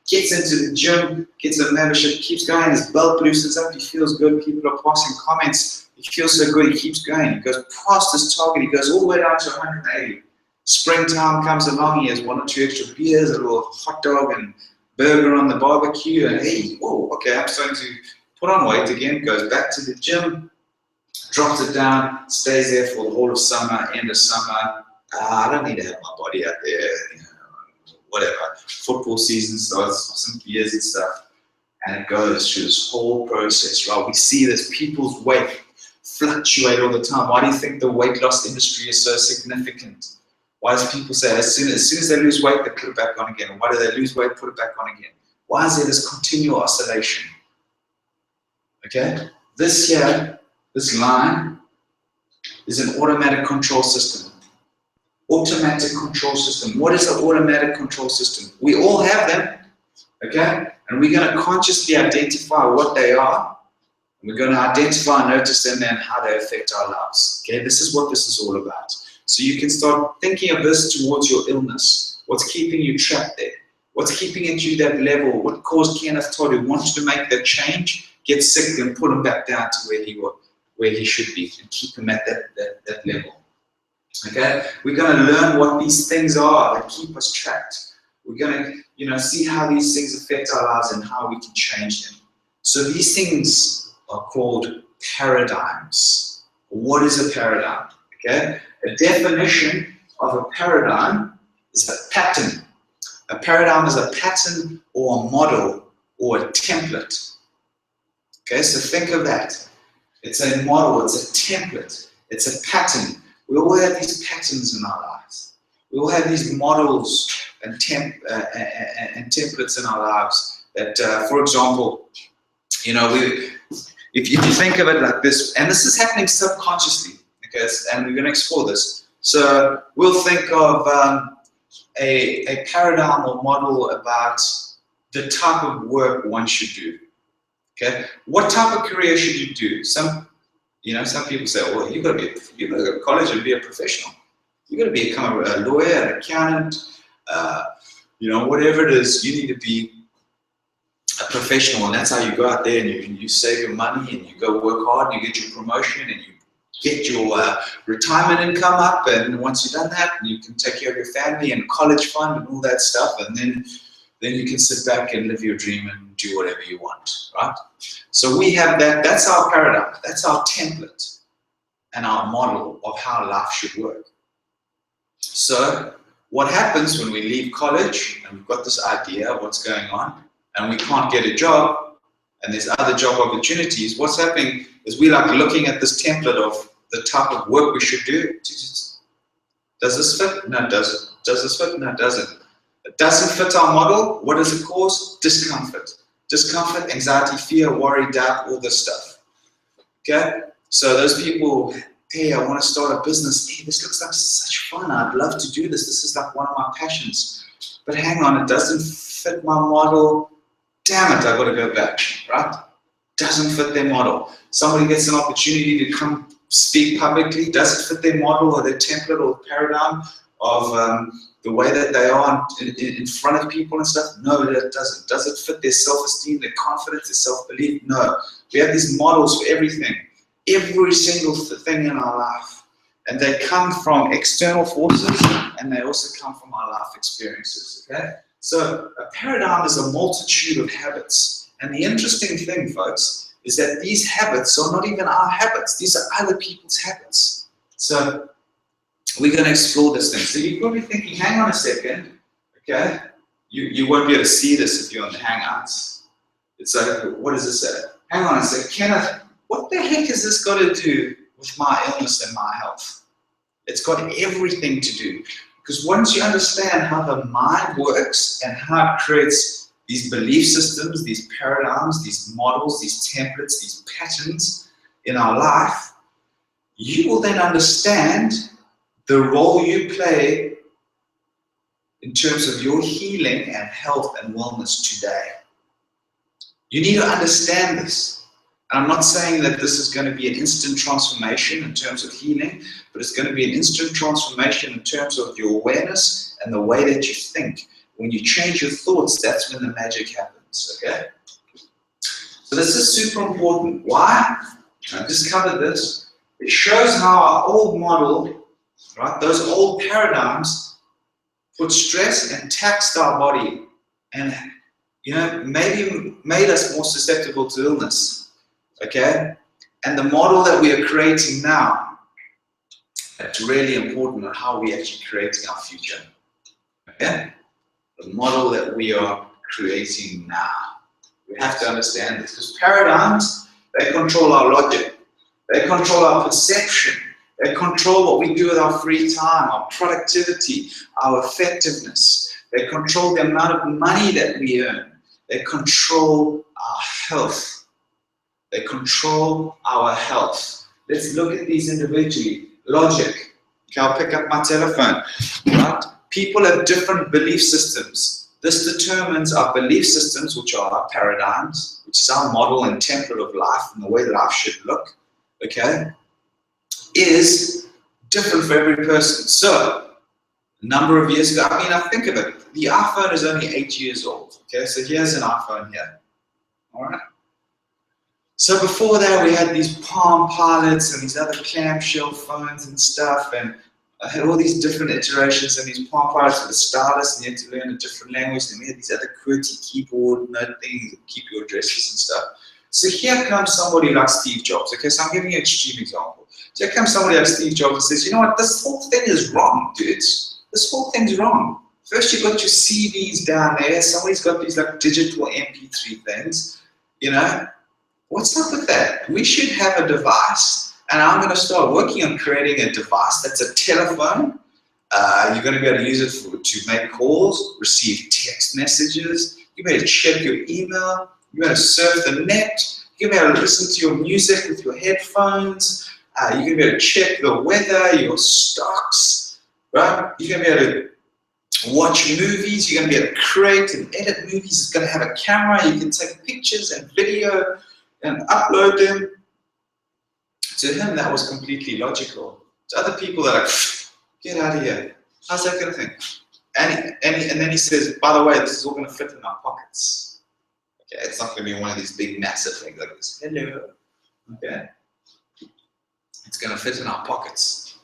Gets into the gym, gets a membership, keeps going. His belt loosens up. He feels good. People are passing comments. He feels so good. He keeps going. He goes past his target. He goes all the way down to 180. Springtime comes along. He has 1 or 2 extra beers, a little hot dog and burger on the barbecue. And hey, whoa, okay, I'm starting to put on weight again. Goes back to the gym. Drops it down, stays there for the whole of summer, end of summer. I don't need to have my body out there, you know, whatever. Football season starts, some beers and stuff, and it goes through this whole process, right? We see this, people's weight fluctuate all the time. Why do you think the weight loss industry is so significant? Why does people say as soon as they lose weight, they put it back on again? Why do they lose weight, put it back on again? Why is there this continual oscillation? Okay, this here, this Lyme is an automatic control system. Automatic control system. What is an automatic control system? We all have them, okay? And we're going to consciously identify what they are. We're going to identify and notice them and how they affect our lives. Okay, this is what this is all about. So you can start thinking of this towards your illness. What's keeping you trapped there? What's keeping at you that level? What caused Kenneth Todd, who wanted to make that change, get sick and put him back down to where he should be, and keep him at that level. Okay, we're going to learn what these things are that keep us trapped. We're going to, see how these things affect our lives and how we can change them. So these things are called paradigms. What is a paradigm? Okay, a definition of a paradigm is a pattern. A paradigm is a pattern or a model or a template. Okay, so think of that. It's a model, it's a template, it's a pattern. We all have these patterns in our lives. We all have these models and templates in our lives that, for example, if you think of it like this, and this is happening subconsciously, okay, and we're going to explore this. So we'll think of a paradigm or model about the type of work one should do. Okay, what type of career should you do? Some people say, well, you got to go to college and be a professional. You got to become a lawyer, an accountant, whatever it is. You need to be a professional, and that's how you go out there and you save your money and you go work hard and you get your promotion and you get your retirement income up. And once you've done that, you can take care of your family and college fund and all that stuff, and then you can sit back and live your dream and do whatever you want, right? So we have that. That's our paradigm. That's our template and our model of how life should work. So what happens when we leave college and we've got this idea of what's going on and we can't get a job and there's other job opportunities, what's happening is we like looking at this template of the type of work we should do. Does this fit? No, it doesn't. Does this fit? No, it doesn't. It doesn't fit our model. What does it cause? Discomfort. Discomfort, anxiety, fear, worry, doubt, all this stuff. Okay? So those people, hey, I want to start a business. Hey, this looks like such fun. I'd love to do this. This is like one of my passions. But hang on, it doesn't fit my model. Damn it, I've got to go back, right? Doesn't fit their model. Somebody gets an opportunity to come speak publicly. Doesn't fit their model or their template or paradigm. the way that they are in front of people and stuff? No, that doesn't. Does it fit their self-esteem, their confidence, their self-belief? No. We have these models for everything, every single thing in our life. And they come from external forces, and they also come from our life experiences, okay? So a paradigm is a multitude of habits. And the interesting thing, folks, is that these habits are not even our habits. These are other people's habits. So we're going to explore this thing. So you're probably thinking, hang on a second, okay? You won't be able to see this if you're on the Hangouts. It's like, what does this say? Hang on a second, Kenneth, what the heck has this got to do with my illness and my health? It's got everything to do. Because once you understand how the mind works and how it creates these belief systems, these paradigms, these models, these templates, these patterns in our life, you will then understand the role you play in terms of your healing and health and wellness today. You need to understand this. And I'm not saying that this is going to be an instant transformation in terms of healing, but it's going to be an instant transformation in terms of your awareness and the way that you think. When you change your thoughts, that's when the magic happens, okay? So this is super important. Why? I just covered this. It shows how our old model, right, those old paradigms put stress and taxed our body and, you know, maybe made us more susceptible to illness. Okay, and the model that we are creating now, that's really important on how we actually creating our future. Okay, the model that we are creating now. We have to understand this because paradigms, they control our logic, they control our perception, they control what we do with our free time, our productivity, our effectiveness. They control the amount of money that we earn. They control our health. They control our health. Let's look at these individually. Logic. Okay, I'll pick up my telephone. Right? People have different belief systems. This determines our belief systems, which are our paradigms, which is our model and template of life and the way life should look, okay, is different for every person. So, a number of years ago, I mean, I think of it, the iPhone is only 8 years old, okay, so here's an iPhone here, all right? So before that, we had these Palm Pilots and these other clamshell phones and stuff, and I had all these different iterations and these Palm Pilots with a stylus, and you had to learn a different language, and we had these other QWERTY keyboard note things that keep your addresses and stuff. So here comes somebody like Steve Jobs, okay, so I'm giving you an extreme example. So here comes somebody like Steve Jobs and says, you know what, this whole thing is wrong, dudes. This whole thing's wrong. First you've got your CDs down there, somebody's got these like digital MP3 things, you know. What's up with that? We should have a device, and I'm going to start working on creating a device that's a telephone. You're going to be able to use it to make calls, receive text messages. You're going to check your email. You're going to surf the net. You're going to be able to listen to your music with your headphones. You're going to be able to check the weather, your stocks, right? You're going to be able to watch movies. You're going to be able to create and edit movies. It's going to have a camera. You can take pictures and video and upload them. To him, that was completely logical. To other people, they're like, get out of here. How's that going to think? And then he says, by the way, this is all going to fit in our pockets. Okay, it's not going to be one of these big, massive things like this. Hello. Okay. It's going to fit in our pockets.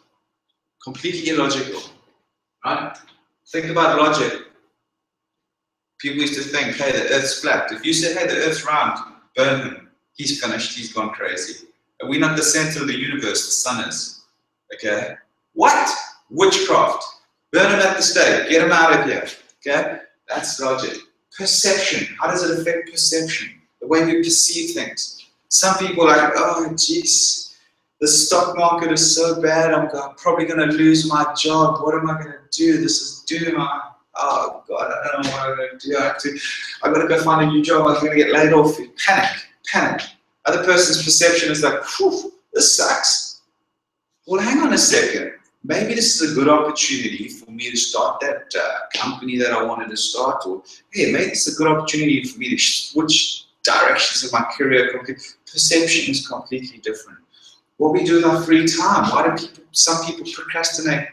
Completely illogical. Right? Think about logic. People used to think, hey, the earth's flat. If you say, hey, the earth's round, burn him. He's finished, he's gone crazy. Are we not the center of the universe? The sun is. Okay? What? Witchcraft. Burn him at the stake. Get him out of here. Okay? That's logic. Perception. How does it affect perception? The way we perceive things. Some people are like, oh, jeez, the stock market is so bad, I'm probably going to lose my job. What am I going to do? This is doom. Oh, God, I don't know what I'm going to do. I've got to go find a new job. I'm going to get laid off. Panic. Other person's perception is like, whew, this sucks. Well, hang on a second. Maybe this is a good opportunity for me to start that company that I wanted to start, or hey, maybe this is a good opportunity for me to switch directions of my career. Perception is completely different. What we do with our free time, why do some people procrastinate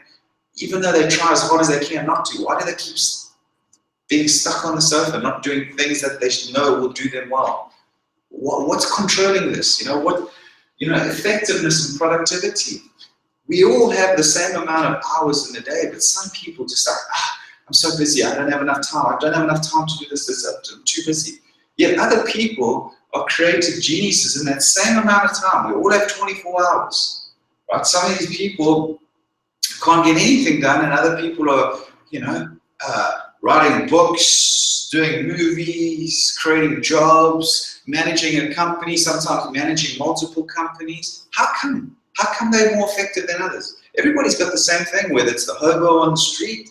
even though they try as hard as they can not to? Why do they keep being stuck on the sofa, not doing things that they know will do them well? What's controlling this? Effectiveness and productivity. We all have the same amount of hours in the day, but some people just like, I'm so busy, I don't have enough time. I don't have enough time to do this, I'm too busy. Yet other people are creative geniuses in that same amount of time. We all have 24 hours, right? Some of these people can't get anything done, and other people are, writing books, doing movies, creating jobs, managing a company, sometimes managing multiple companies. How come? How come they're more effective than others? Everybody's got the same thing, whether it's the hobo on the street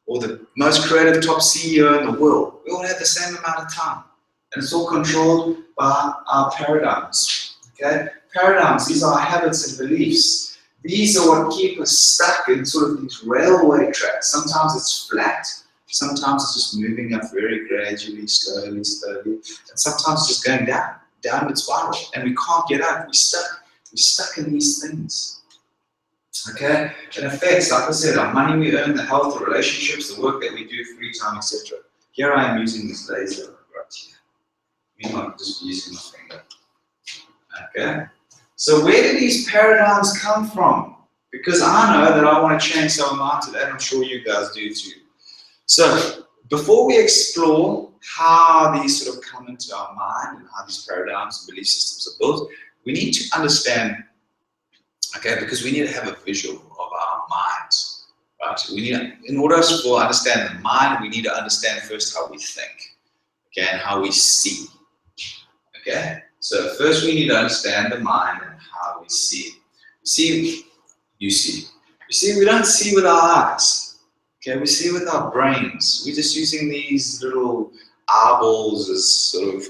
or the most creative top CEO in the world. We all have the same amount of time. And it's all controlled by our paradigms. Okay? Paradigms, these are our habits and beliefs. These are what keep us stuck in sort of these railway tracks. Sometimes it's flat, sometimes it's just moving up very gradually, slowly, and sometimes it's just going downward spiral, and we can't get up. We're stuck in these things. Okay? It affects, like I said, our money we earn, the health, the relationships, the work that we do, free time, etc. Here I am using this laser right here. I'm just using my finger. Okay? So where do these paradigms come from? Because I know that I want to change some of mine today, and I'm sure you guys do too. So before we explore how these sort of come into our mind and how these paradigms and belief systems are built, we need to understand, okay, because we need to have a visual of our minds, right? In order for understand the mind, we need to understand first how we think, okay, and how we see, okay? So first we need to understand the mind and how we see. You see, we don't see with our eyes, okay? We see with our brains. We're just using these little eyeballs as sort of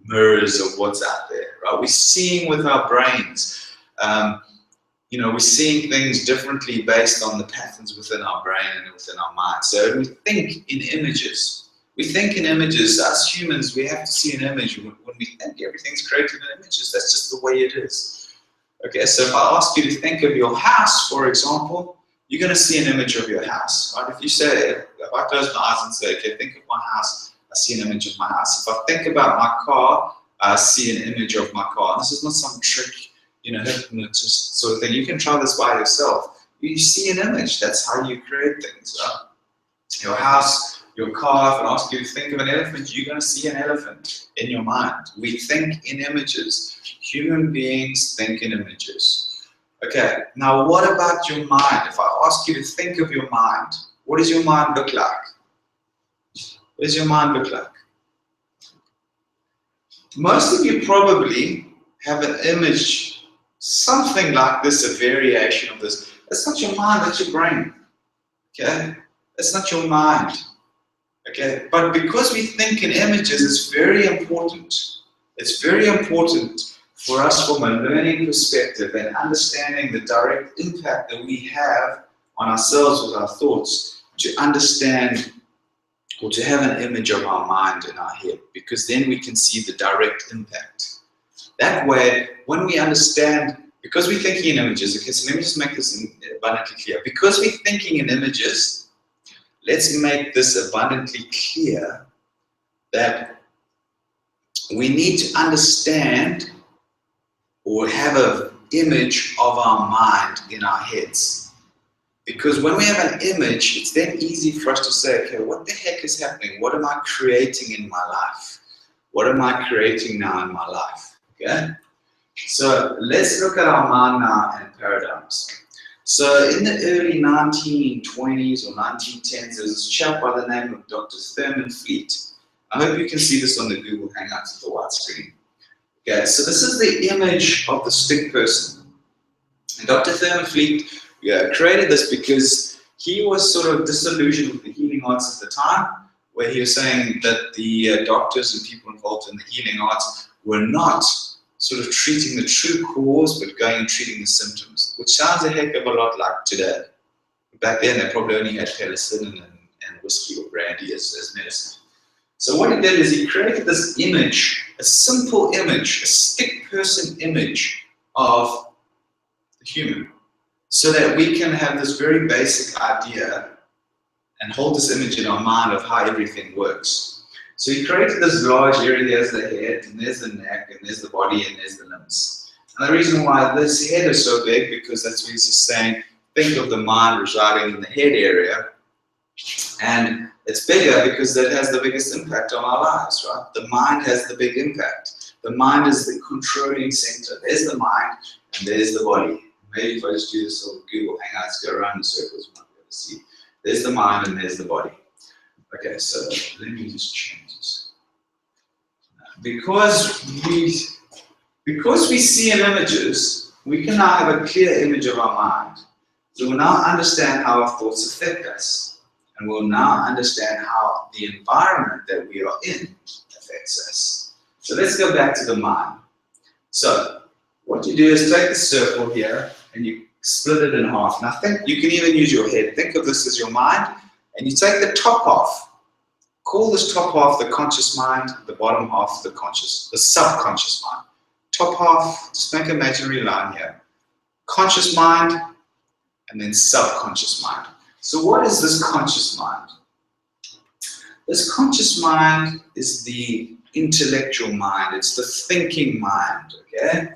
mirrors of what's out there, right? We're seeing with our brains. We're seeing things differently based on the patterns within our brain and within our mind. So we think in images. Us humans, we have to see an image. When we think, everything's created in images. That's just the way it is. Okay, so if I ask you to think of your house, for example, you're going to see an image of your house, right? If I close my eyes and say, okay, think of my house, I see an image of my house. If I think about my car, I see an image of my car. And this is not some trick, hypnotist sort of thing. You can try this by yourself. You see an image. That's how you create things, right? Your house, your car, if I ask you to think of an elephant, you're going to see an elephant in your mind. We think in images. Human beings think in images. Okay, now what about your mind? If I ask you to think of your mind, what does your mind look like? What does your mind look like? Most of you probably have an image, something like this, a variation of this. That's not your mind, that's your brain. Okay? That's not your mind. Okay? But because we think in images, it's very important. It's very important for us from a learning perspective and understanding the direct impact that we have on ourselves with our thoughts, to understand or to have an image of our mind in our head, because then we can see the direct impact. That way, when we understand, because we're thinking in images, okay, so let me just make this abundantly clear. Because we're thinking in images, let's make this abundantly clear that we need to understand or have an image of our mind in our heads. Because when we have an image, it's then easy for us to say, okay, what the heck is happening? What am I creating in my life? What am I creating now in my life? Okay? So let's look at our mind now and paradigms. So in the early 1920s or 1910s, there was this chap by the name of Dr. Thurman Fleet. I hope you can see this on the Google Hangouts at the white screen. Okay, so this is the image of the stick person. And Dr. Thurman Fleet created this because he was sort of disillusioned with the healing arts at the time, where he was saying that the doctors and people involved in the healing arts were not sort of treating the true cause, but going and treating the symptoms, which sounds a heck of a lot like today. Back then, they probably only had penicillin and whiskey or brandy as medicine. So what he did is he created this image, a simple image, a stick person image of the human. so that we can have this very basic idea and hold this image in our mind of how everything works. So he created this large area. There's the head, and there's the neck, and there's the body, and there's the limbs. And the reason why this head is so big, because that's what he's just saying, think of the mind residing in the head area. And it's bigger because that has the biggest impact on our lives, right? The mind has the big impact. The mind is the controlling center. There's the mind, and there's the body. Maybe if I just do this little Google Hangouts, go around in circles, you might be able to see. There's the mind, and there's the body. Okay, so let me just change this. Because we see in images, we can now have a clear image of our mind. So we'll now understand how our thoughts affect us. And we'll now understand how the environment that we are in affects us. So let's go back to the mind. So what you do is take the circle here and you split it in half. Now you can even use your head. Think of this as your mind, and you take the top half. Call this top half the conscious mind, the bottom half the subconscious mind. Top half, just make an imaginary line here. Conscious mind, and then subconscious mind. So what is this conscious mind? This conscious mind is the intellectual mind. It's the thinking mind, okay?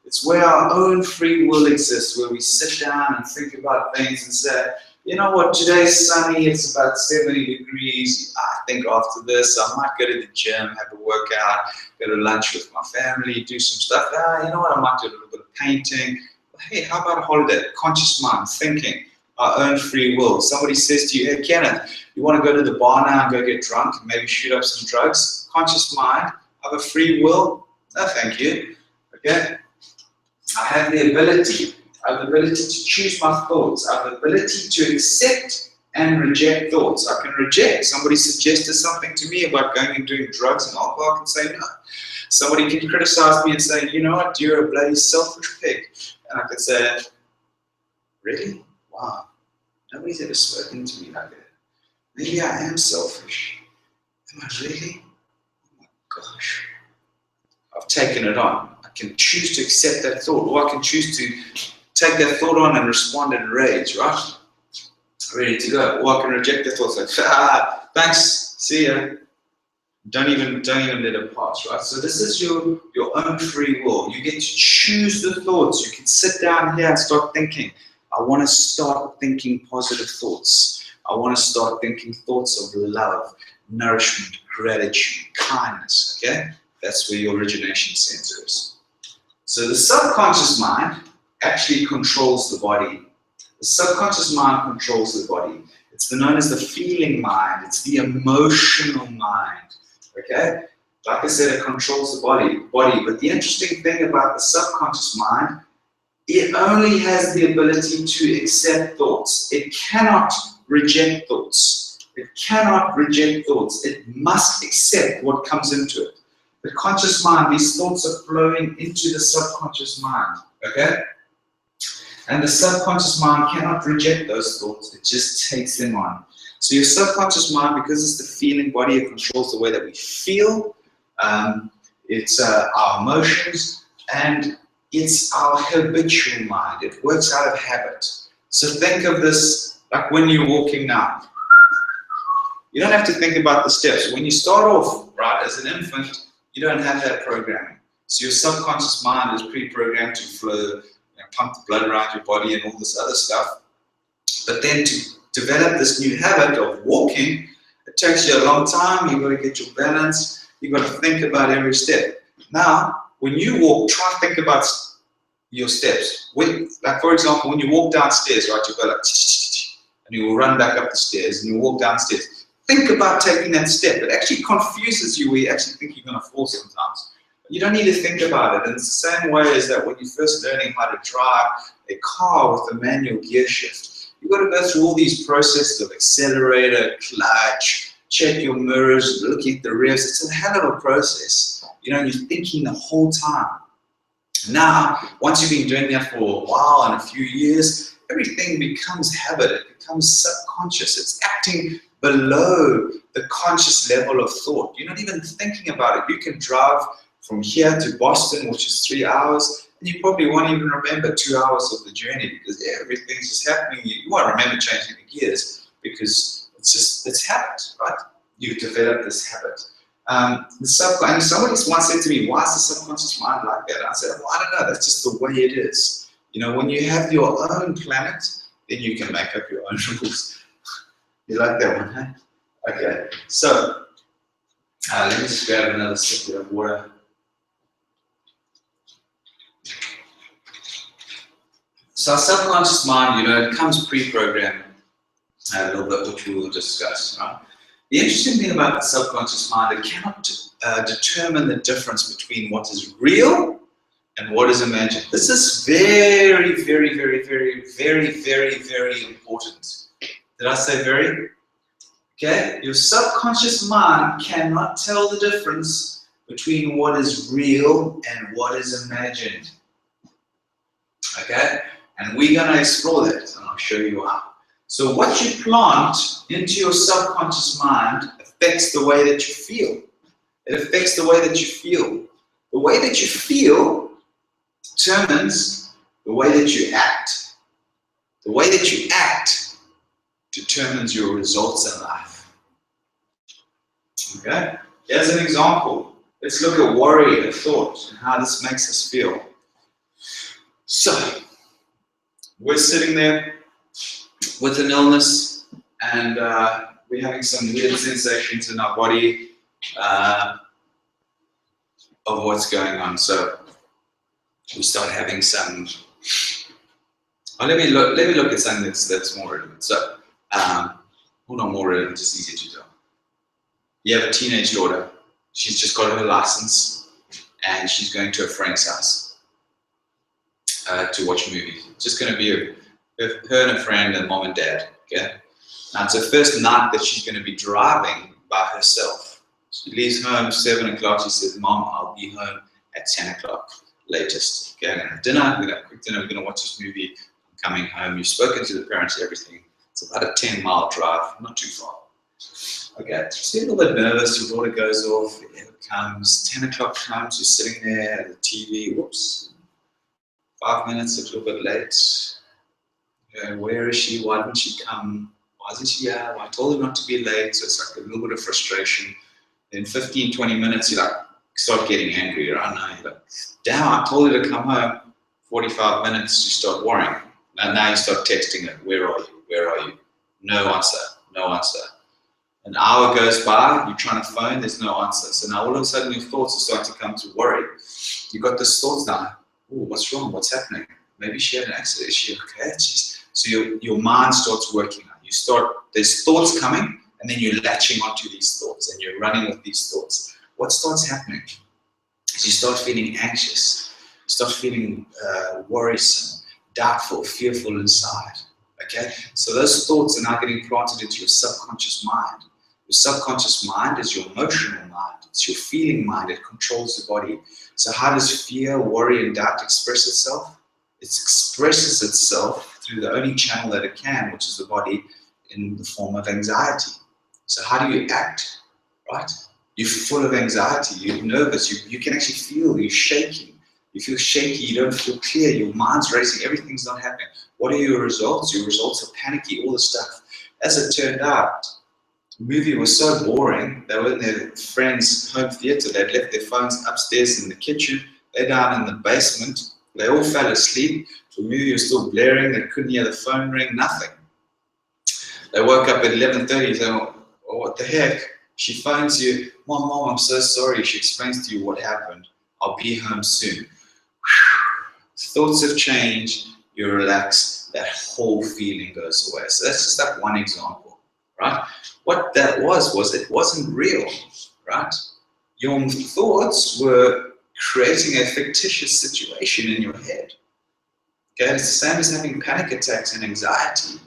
It's where our own free will exists, where we sit down and think about things and say, you know what, today's sunny, it's about 70 degrees. I think after this, I might go to the gym, have a workout, go to lunch with my family, do some stuff. You know what, I might do a little bit of painting. Hey, how about a holiday? Conscious mind, thinking. Our own free will. Somebody says to you, hey Kenneth, you want to go to the bar now and go get drunk and maybe shoot up some drugs? Conscious mind, I have a free will? No, thank you. Okay? I have the ability. I have the ability to choose my thoughts. I have the ability to accept and reject thoughts. I can reject. Somebody suggested something to me about going and doing drugs and alcohol. I can say no. Somebody can criticize me and say, you know what, you're a bloody selfish pig. And I can say, really? Wow, nobody's ever spoken to me like that. Maybe I am selfish. Am I really? Oh my gosh. I've taken it on. I can choose to accept that thought, or I can choose to take that thought on and respond in rage, right? Ready to go. Or I can reject the thoughts like, thanks, see ya. Don't even let it pass, right? So this is your own free will. You get to choose the thoughts. You can sit down here and start thinking. I want to start thinking positive thoughts. I want to start thinking thoughts of love, nourishment, gratitude, kindness, okay? That's where your origination center is. So the subconscious mind actually controls the body. The subconscious mind controls the body. It's known as the feeling mind. It's the emotional mind, okay? Like I said, it controls the body. But the interesting thing about the subconscious mind, it only has the ability to accept thoughts. It cannot reject thoughts. It cannot reject thoughts. It must accept what comes into it. The conscious mind, these thoughts are flowing into the subconscious mind, okay? And the subconscious mind cannot reject those thoughts. It just takes them on. So your subconscious mind, because it's the feeling body, it controls the way that we feel. It's our emotions, and it's our habitual mind. It works out of habit. So think of this like when you're walking now. You don't have to think about the steps. When you start off, right, as an infant, you don't have that programming. So your subconscious mind is pre-programmed to flow, pump the blood around your body and all this other stuff. But then to develop this new habit of walking, it takes you a long time. You've got to get your balance. You've got to think about every step. Now, when you walk, try to think about your steps. Like for example, when you walk downstairs, right, you go like, and you will run back up the stairs and you walk downstairs. Think about taking that step. It actually confuses you where you actually think you're going to fall sometimes. You don't need to think about it. And it's the same way as that when you're first learning how to drive a car with a manual gear shift. You've got to go through all these processes of accelerator, clutch, check your mirrors, looking at the revs. It's a hell of a process. You know, you're thinking the whole time. Now, once you've been doing that for a while and a few years, everything becomes habit. It becomes subconscious. It's acting below the conscious level of thought. You're not even thinking about it. You can drive from here to Boston, which is 3 hours, and and you probably won't even remember 2 hours of the journey because everything's just happening. You won't remember changing the gears because it's habit, right? You've developed this habit. And somebody once said to me, why is the subconscious mind like that? I said, well, I don't know, that's just the way it is. You know, when you have your own planet, then you can make up your own rules. You like that one, huh? Okay, so let me just grab another sip of water. So our subconscious mind, you know, it comes pre-programmed a little bit, which we will discuss, right? The interesting thing about the subconscious mind, it cannot determine the difference between what is real and what is imagined. This is very, very, very, very, very, very, very important. Did I say very? Okay, your subconscious mind cannot tell the difference between what is real and what is imagined. Okay, and we're going to explore that, and I'll show you how. So what you plant into your subconscious mind affects the way that you feel. It affects the way that you feel. The way that you feel determines the way that you act. The way that you act determines your results in life. Okay? Here's an example. Let's look at worry and thought and how this makes us feel. So, we're sitting there with an illness and we're having some weird sensations in our body of what's going on. So we start having some. Let me look at something that's more relevant. So, well, not more relevant, just easier to tell. You have a teenage daughter. She's just got her license, and she's going to a friend's house to watch movies. It's just going to be her and a friend and mom and dad. Okay. Now it's her first night that she's going to be driving by herself. She leaves home 7 o'clock. She says, "Mom, I'll be home at 10 o'clock latest. Okay, I'm going to have dinner. We're going to have a quick dinner. We're going to watch this movie. I'm coming home." You've spoken to the parents, everything. It's about a 10-mile drive, not too far. Okay, just a little bit nervous. Your daughter goes off. It comes 10 o'clock comes. You're sitting there at the TV. Whoops, 5 minutes, a little bit late. Where is she? Why didn't she come? Why isn't she here? Well, I told her not to be late. So it's like a little bit of frustration. In 15, 20 minutes, you like start getting angry. Right now, you're like, damn, I told her to come home. 45 minutes, you start worrying. And now you start texting her. Where are you? Where are you? No answer. No answer. An hour goes by, you're trying to phone, there's no answer. So now all of a sudden your thoughts are starting to come to worry. You got this thoughts now. Oh, what's wrong? What's happening? Maybe she had an accident. Is she okay? So your mind starts working. There's thoughts coming, and then you're latching onto these thoughts, and you're running with these thoughts. What starts happening is you start feeling anxious. You start feeling worrisome, doubtful, fearful inside. Okay? So those thoughts are now getting planted into your subconscious mind. Your subconscious mind is your emotional mind. It's your feeling mind. It controls the body. So how does fear, worry, and doubt express itself? It expresses itself through the only channel that it can, which is the body, in the form of anxiety. So how do you act, right? You're full of anxiety. You're nervous. You can actually feel you're shaking. You feel shaky. You don't feel clear. Your mind's racing. Everything's not happening. What are your results? Your results are panicky, all the stuff. As it turned out, the movie was so boring. They were in their friend's home theater. They'd left their phones upstairs in the kitchen. They're down in the basement. They all fell asleep. The movie was still blaring. They couldn't hear the phone ring, nothing. They woke up at 11:30 and said, "Oh, what the heck?" She phones you, Mom, I'm so sorry. She explains to you what happened. I'll be home soon. Thoughts have changed. You relax. That whole feeling goes away. So that's just that one example, right? What that was it wasn't real, right? Your thoughts were creating a fictitious situation in your head. Okay, it's the same as having panic attacks and anxiety.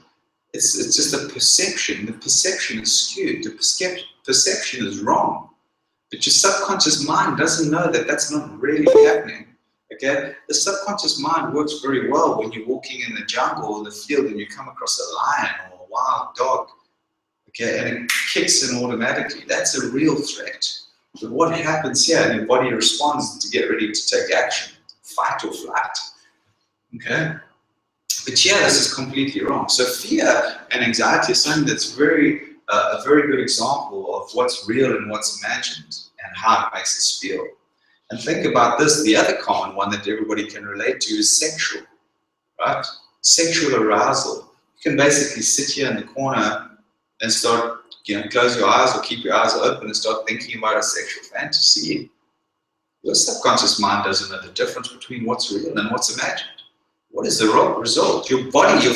It's just a perception. The perception is skewed. The perception is wrong. But your subconscious mind doesn't know that that's not really happening. Okay, the subconscious mind works very well when you're walking in the jungle or the field and you come across a lion or a wild dog. Okay, and it kicks in automatically. That's a real threat. But what happens here? Your body responds to get ready to take action. fight or flight. Okay? But yeah, this is completely wrong. So fear and anxiety is something that's a very good example of what's real and what's imagined and how it makes us feel. And think about this, the other common one that everybody can relate to is sexual, right? Sexual arousal. You can basically sit here in the corner and start, close your eyes or keep your eyes open and start thinking about a sexual fantasy. Your subconscious mind doesn't know the difference between what's real and what's imagined. What is the result? Your body,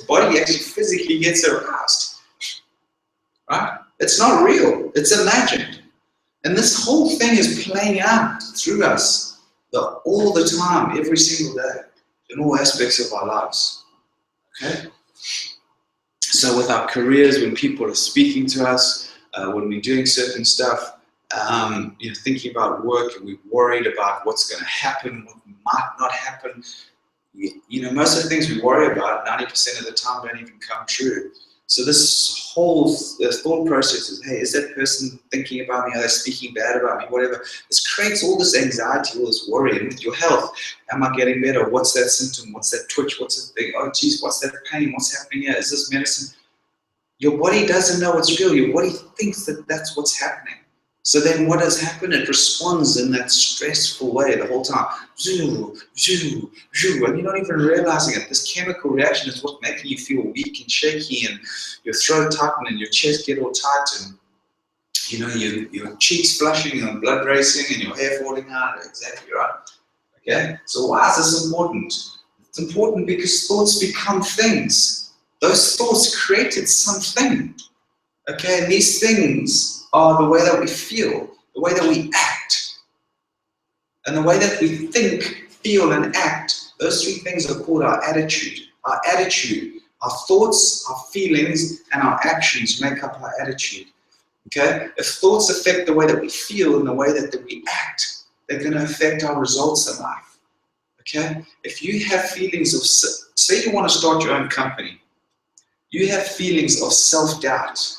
body actually physically gets aroused, right? It's not real, it's imagined. And this whole thing is playing out through us all the time, every single day, in all aspects of our lives, okay? So with our careers, when people are speaking to us, when we're doing certain stuff, thinking about work, and we're worried about what's going to happen, what might not happen. Most of the things we worry about 90% of the time don't even come true. So this whole thought process is, hey, is that person thinking about me? Are they speaking bad about me? Whatever. This creates all this anxiety, all this worry. And with your health, am I getting better? What's that symptom? What's that twitch? What's that thing? Oh, geez, what's that pain? What's happening here? Is this medicine? Your body doesn't know what's real. Your body thinks that that's what's happening. So then what does happen? It responds in that stressful way the whole time. Zoo, zoo, zoo, and you're not even realizing it. This chemical reaction is what's making you feel weak and shaky, and your throat tighten and your chest get all tight, and your cheeks flushing and blood racing and your hair falling out. Exactly right. Okay? So why is this important? It's important because thoughts become things. Those thoughts created something. Okay, and these things are the way that we feel, the way that we act, and the way that we think, feel, and act. Those three things are called our attitude. Our attitude, our thoughts, our feelings, and our actions make up our attitude. Okay? If thoughts affect the way that we feel and the way that we act, they're going to affect our results in life. Okay? If you have feelings of, say you want to start your own company, you have feelings of self-doubt,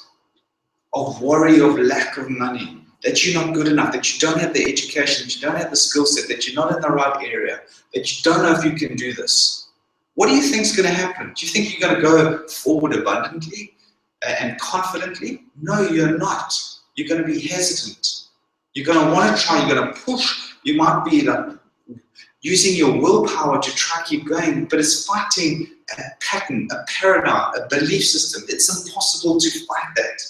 of worry, of lack of money, that you're not good enough, that you don't have the education, that you don't have the skill set, that you're not in the right area, that you don't know if you can do this. What do you think is going to happen? Do you think you're going to go forward abundantly and confidently? No, you're not. You're going to be hesitant. You're going to want to try, you're going to push. You might be like using your willpower to try to keep going, but it's fighting a pattern, a paradigm, a belief system. It's impossible to fight that.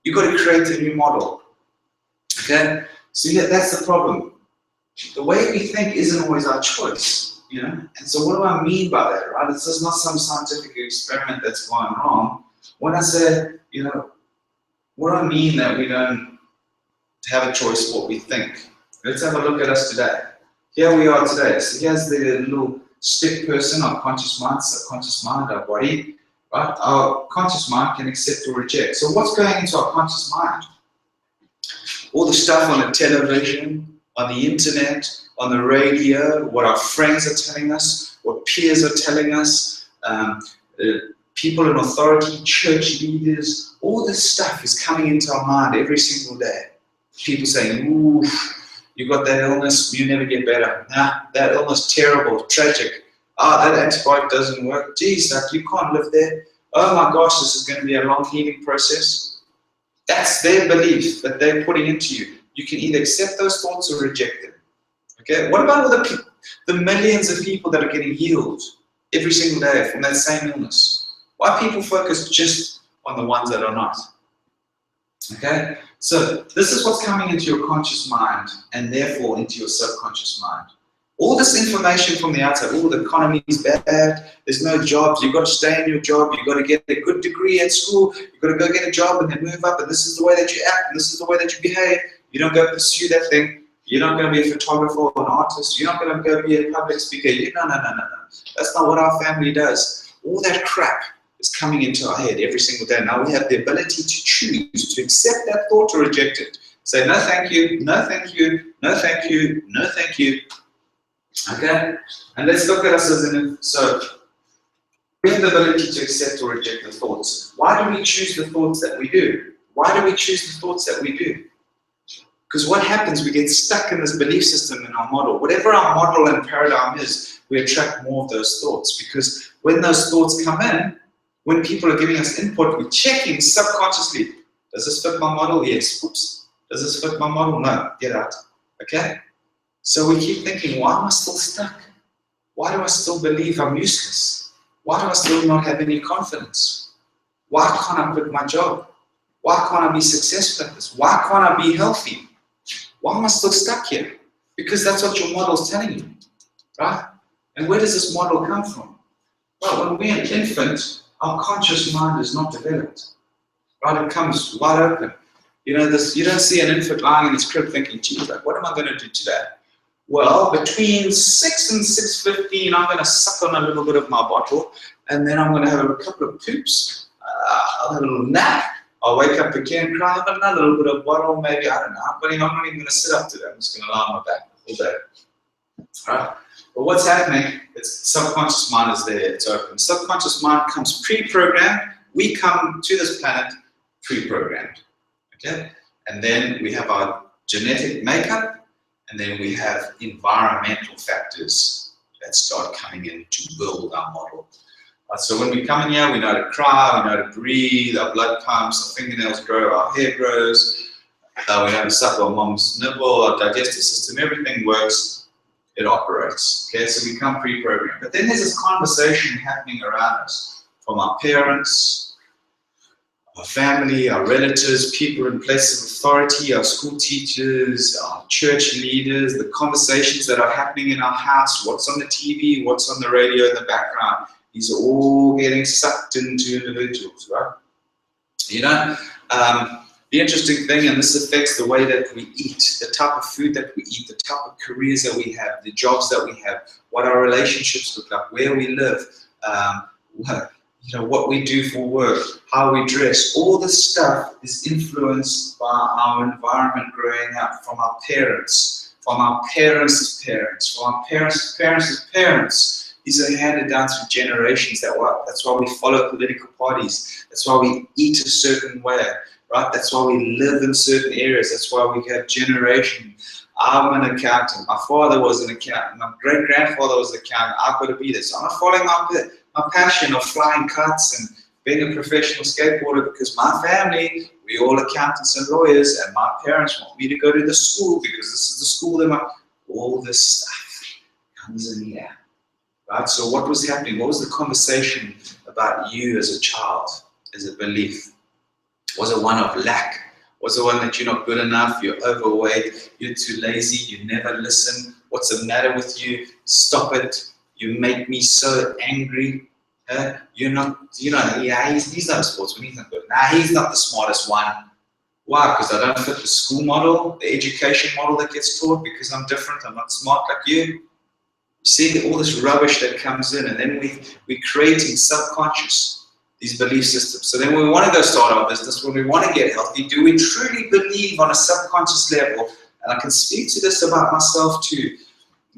You've got to create a new model. Okay? So yeah, that's the problem. The way we think isn't always our choice, And so what do I mean by that, right? This is not some scientific experiment that's gone wrong. When I say, what do I mean that we don't have a choice what we think? Let's have a look at us today. Here we are today. So here's the little stick person, our conscious mind, subconscious mind, our body. Right? Our conscious mind can accept or reject. So what's going into our conscious mind? All the stuff on the television, on the internet, on the radio, what our friends are telling us, what peers are telling us, people in authority, church leaders, all this stuff is coming into our mind every single day. People saying, ooh, you got that illness, you never get better. Nah, that illness, terrible, tragic. That antibiotic doesn't work. Geez, you can't live there. Oh my gosh, this is going to be a long healing process. That's their belief that they're putting into you. You can either accept those thoughts or reject them. Okay? What about all the millions of people that are getting healed every single day from that same illness? Why people focus just on the ones that are not? Okay? So this is what's coming into your conscious mind and therefore into your subconscious mind. All this information from the outside, the economy is bad, there's no jobs, you've got to stay in your job, you've got to get a good degree at school, you've got to go get a job and then move up, and this is the way that you act, and this is the way that you behave. You don't go pursue that thing. You're not going to be a photographer or an artist. You're not going to go be a public speaker. No. That's not what our family does. All that crap is coming into our head every single day. Now we have the ability to choose to accept that thought or reject it. Say, no thank you, no thank you, no thank you, no thank you. Okay? And let's look at us as so we have the ability to accept or reject the thoughts. Why do we choose the thoughts that we do? Why do we choose the thoughts that we do? Because what happens, we get stuck in this belief system in our model. Whatever our model and paradigm is, we attract more of those thoughts. Because when those thoughts come in, when people are giving us input, we're checking subconsciously. Does this fit my model? Yes. Oops. Does this fit my model? No. Get out. Okay? So we keep thinking, why am I still stuck? Why do I still believe I'm useless? Why do I still not have any confidence? Why can't I quit my job? Why can't I be successful at this? Why can't I be healthy? Why am I still stuck here? Because that's what your model is telling you, right? And where does this model come from? Well, when we're an infant, our conscious mind is not developed, right? It comes wide open. You know, you don't see an infant lying in his crib thinking, geez, like, what am I going to do today? Well, between 6 and 6:15, I'm going to suck on a little bit of my bottle, and then I'm going to have a couple of poops. I'll have a little nap. I'll wake up again, cry, have another little bit of bottle, maybe, I don't know. But I'm not even going to sit up today. I'm just going to lie on my back all day. Right? But what's happening, it's subconscious mind is there, it's open. Subconscious mind comes pre-programmed. We come to this planet pre-programmed. Okay? And then we have our genetic makeup, and then we have environmental factors that start coming in to build our model. So when we come in here, we know to cry, we know to breathe, our blood pumps, our fingernails grow, our hair grows, we know to suck our mom's nipple, our digestive system, everything works, it operates. Okay, so we come pre-programmed. But then there's this conversation happening around us from our parents, our family, our relatives, people in places of authority, our school teachers, our church leaders, the conversations that are happening in our house, what's on the TV, what's on the radio in the background. These are all getting sucked into individuals, right? You know, the interesting thing, and this affects the way that we eat, the type of food that we eat, the type of careers that we have, the jobs that we have, what our relationships look like, where we live, what we do for work, how we dress. All this stuff is influenced by our environment growing up, from our parents, from our parents' parents, from our parents' parents' parents. These are handed down through generations. That's why we follow political parties. That's why we eat a certain way, right? That's why we live in certain areas. That's why we have generations. I'm an accountant. My father was an accountant. My great-grandfather was an accountant. I've got to be this. I'm not following my passion of flying kites and being a professional skateboarder because my family, we're all accountants and lawyers, and my parents want me to go to the school because this is the school that all this stuff comes in here. Right? So what was happening? What was the conversation about you as a child, as a belief? Was it one of lack? Was it one that you're not good enough, you're overweight, you're too lazy, you never listen? What's the matter with you? Stop it. You make me so angry. You're not, he's not a sportsman, he's not good. Nah, he's not the smartest one. Why? Because I don't fit the school model, the education model that gets taught, because I'm different, I'm not smart like you. See all this rubbish that comes in, and then we're creating subconscious, these belief systems. So then when we want to go start our business, when we want to get healthy, do we truly believe on a subconscious level, and I can speak to this about myself too,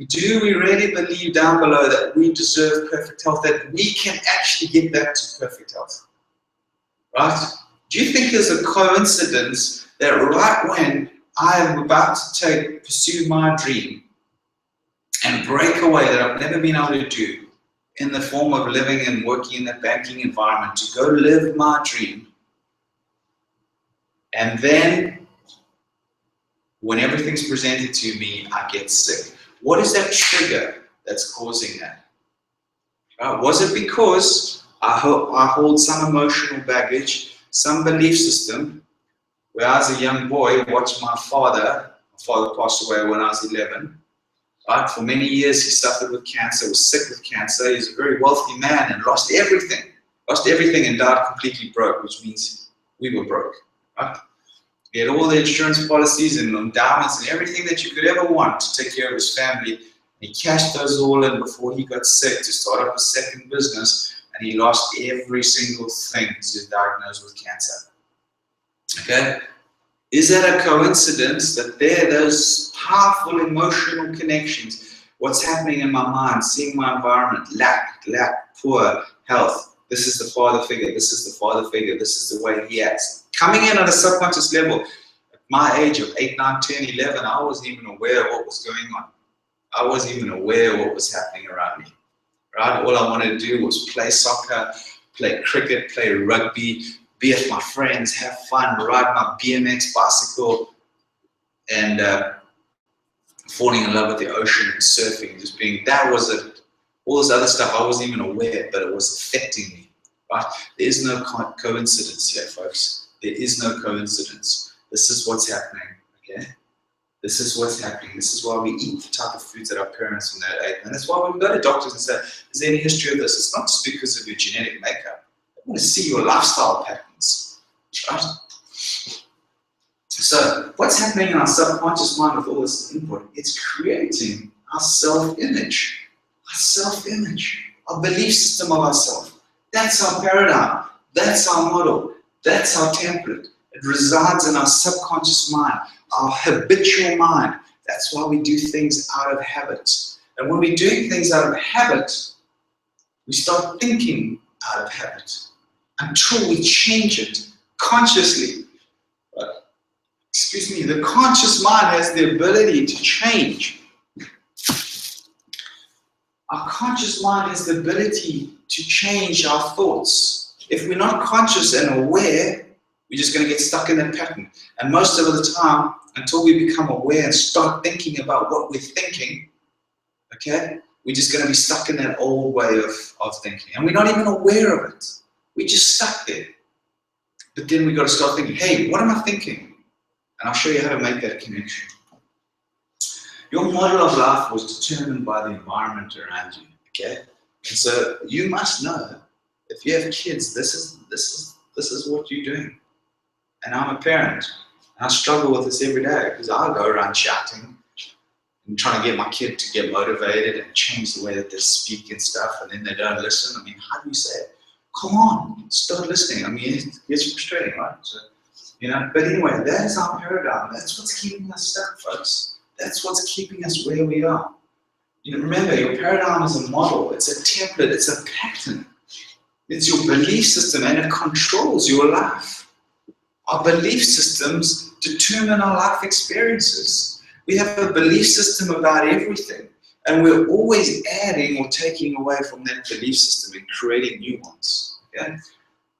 do we really believe down below that we deserve perfect health, that we can actually get back to perfect health? Right? Do you think there's a coincidence that right when I am about to pursue my dream, and break away that I've never been able to do in the form of living and working in the banking environment, to go live my dream, and then when everything's presented to me, I get sick? What is that trigger that's causing that? Was it because I hold some emotional baggage, some belief system, where I was a young boy, watched my father passed away when I was 11, right? For many years, he suffered with cancer, was sick with cancer. He's a very wealthy man and lost everything and died completely broke, which means we were broke, right? He had all the insurance policies and endowments and everything that you could ever want to take care of his family. He cashed those all in before he got sick to start up a second business, and he lost every single thing because he was diagnosed with cancer. Okay? Is that a coincidence that those powerful emotional connections, what's happening in my mind, seeing my environment, lack, poor health, this is the father figure, this is the father figure, this is the way he acts. Coming in on a subconscious level, my age of 8, 9, 10, 11, I wasn't even aware of what was going on. I wasn't even aware of what was happening around me, right? All I wanted to do was play soccer, play cricket, play rugby, be with my friends, have fun, ride my BMX bicycle, and falling in love with the ocean and surfing, just being, that was it. All this other stuff, I wasn't even aware, but it was affecting me, right? There is no coincidence here, folks. There is no coincidence. This is what's happening, okay? This is what's happening. This is why we eat the type of foods that our parents and that ate. And that's why when we go to doctors and say, is there any history of this? It's not just because of your genetic makeup. They want to see your lifestyle patterns, right? So what's happening in our subconscious mind with all this input? It's creating our self-image. Our self-image. Our belief system of ourselves. That's our paradigm. That's our model. That's our template. It resides in our subconscious mind, our habitual mind. That's why we do things out of habit. And when we're doing things out of habit, we start thinking out of habit until we change it consciously. Excuse me, the conscious mind has the ability to change. Our conscious mind has the ability to change our thoughts. If we're not conscious and aware, we're just going to get stuck in that pattern. And most of the time, until we become aware and start thinking about what we're thinking, okay, we're just going to be stuck in that old way of thinking. And we're not even aware of it. We're just stuck there. But then we've got to start thinking, hey, what am I thinking? And I'll show you how to make that connection. Your model of life was determined by the environment around you, okay? And so you must know, if you have kids, this is what you're doing. And I'm a parent, and I struggle with this every day because I go around shouting and trying to get my kid to get motivated and change the way that they speak and stuff, and then they don't listen. I mean, how do you say it? Come on, start listening. I mean, it's frustrating, right? So, you know, but anyway, that is our paradigm. That's what's keeping us stuck, folks. That's what's keeping us where we are. You know, remember, your paradigm is a model. It's a template. It's a pattern. It's your belief system, and it controls your life. Our belief systems determine our life experiences. We have a belief system about everything, and we're always adding or taking away from that belief system and creating new ones. Okay?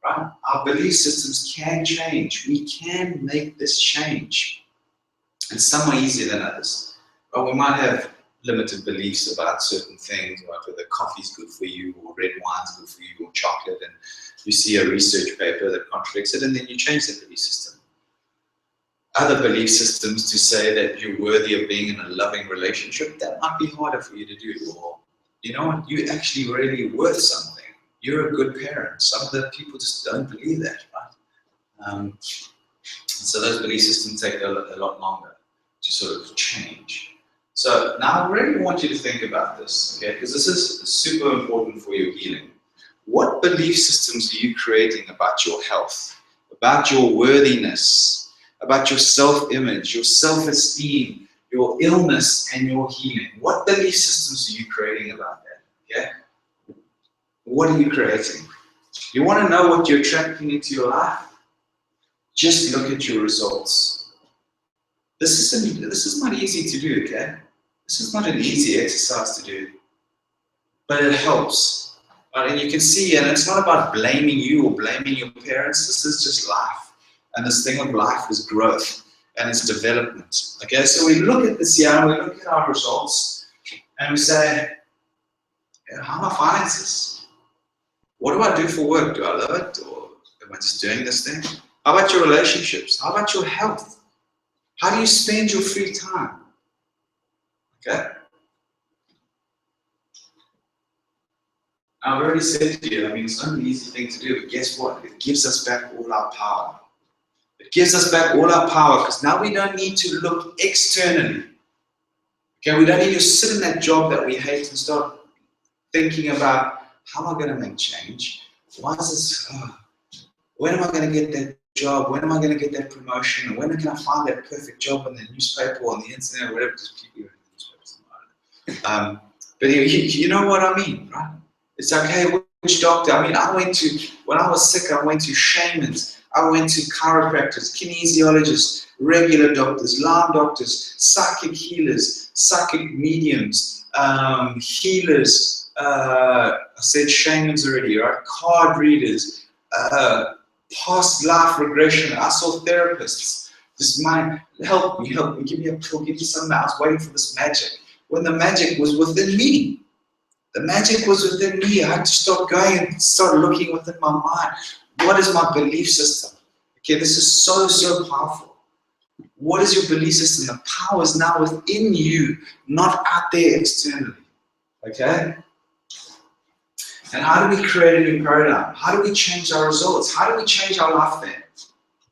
Right? Our belief systems can change. We can make this change. And some are easier than others. But we might have limited beliefs about certain things, like whether coffee's good for you, or red wine's good for you, or chocolate, and you see a research paper that contradicts it, and then you change that belief system. Other belief systems to say that you're worthy of being in a loving relationship, that might be harder for you to do. Or, you know what, you're actually really worth something. You're a good parent. Some of the people just don't believe that, right? So those belief systems take a lot longer to sort of change. So now I really want you to think about this, okay? Because this is super important for your healing. What belief systems are you creating about your health, about your worthiness, about your self-image, your self-esteem, your illness, and your healing? What belief systems are you creating about that, okay? What are you creating? You want to know what you're attracting into your life? Just look at your results. This is not easy to do, okay? This is not an easy exercise to do, but it helps. Right? And you can see, and it's not about blaming you or blaming your parents. This is just life. And this thing of life is growth and it's development. Okay, so we look at this here, and we look at our results, and we say, how are my finances? What do I do for work? Do I love it, or am I just doing this thing? How about your relationships? How about your health? How do you spend your free time? Okay? I've already said to you, I mean, it's not an easy thing to do, but guess what? It gives us back all our power. It gives us back all our power, because now we don't need to look externally. Okay, we don't need to sit in that job that we hate and start thinking about, how am I going to make change? Why is this? When am I going to get that job? When am I going to get that promotion? When can I find that perfect job in the newspaper or on the internet or whatever? Just people in the newspapers. But you know what I mean, right? It's like, hey, which doctor? I mean, when I was sick, I went to shamans. I went to chiropractors, kinesiologists, regular doctors, Lyme doctors, psychic healers, psychic mediums, healers, I said shamans already, right? Card readers, past life regression. I saw therapists. This might help me, give me a pill, give me something. I was waiting for this magic. When the magic was within me. The magic was within me. I had to start going and start looking within my mind. What is my belief system? Okay, this is so, so powerful. What is your belief system? The power is now within you, not out there externally. Okay? And how do we create a new paradigm? How do we change our results? How do we change our life then?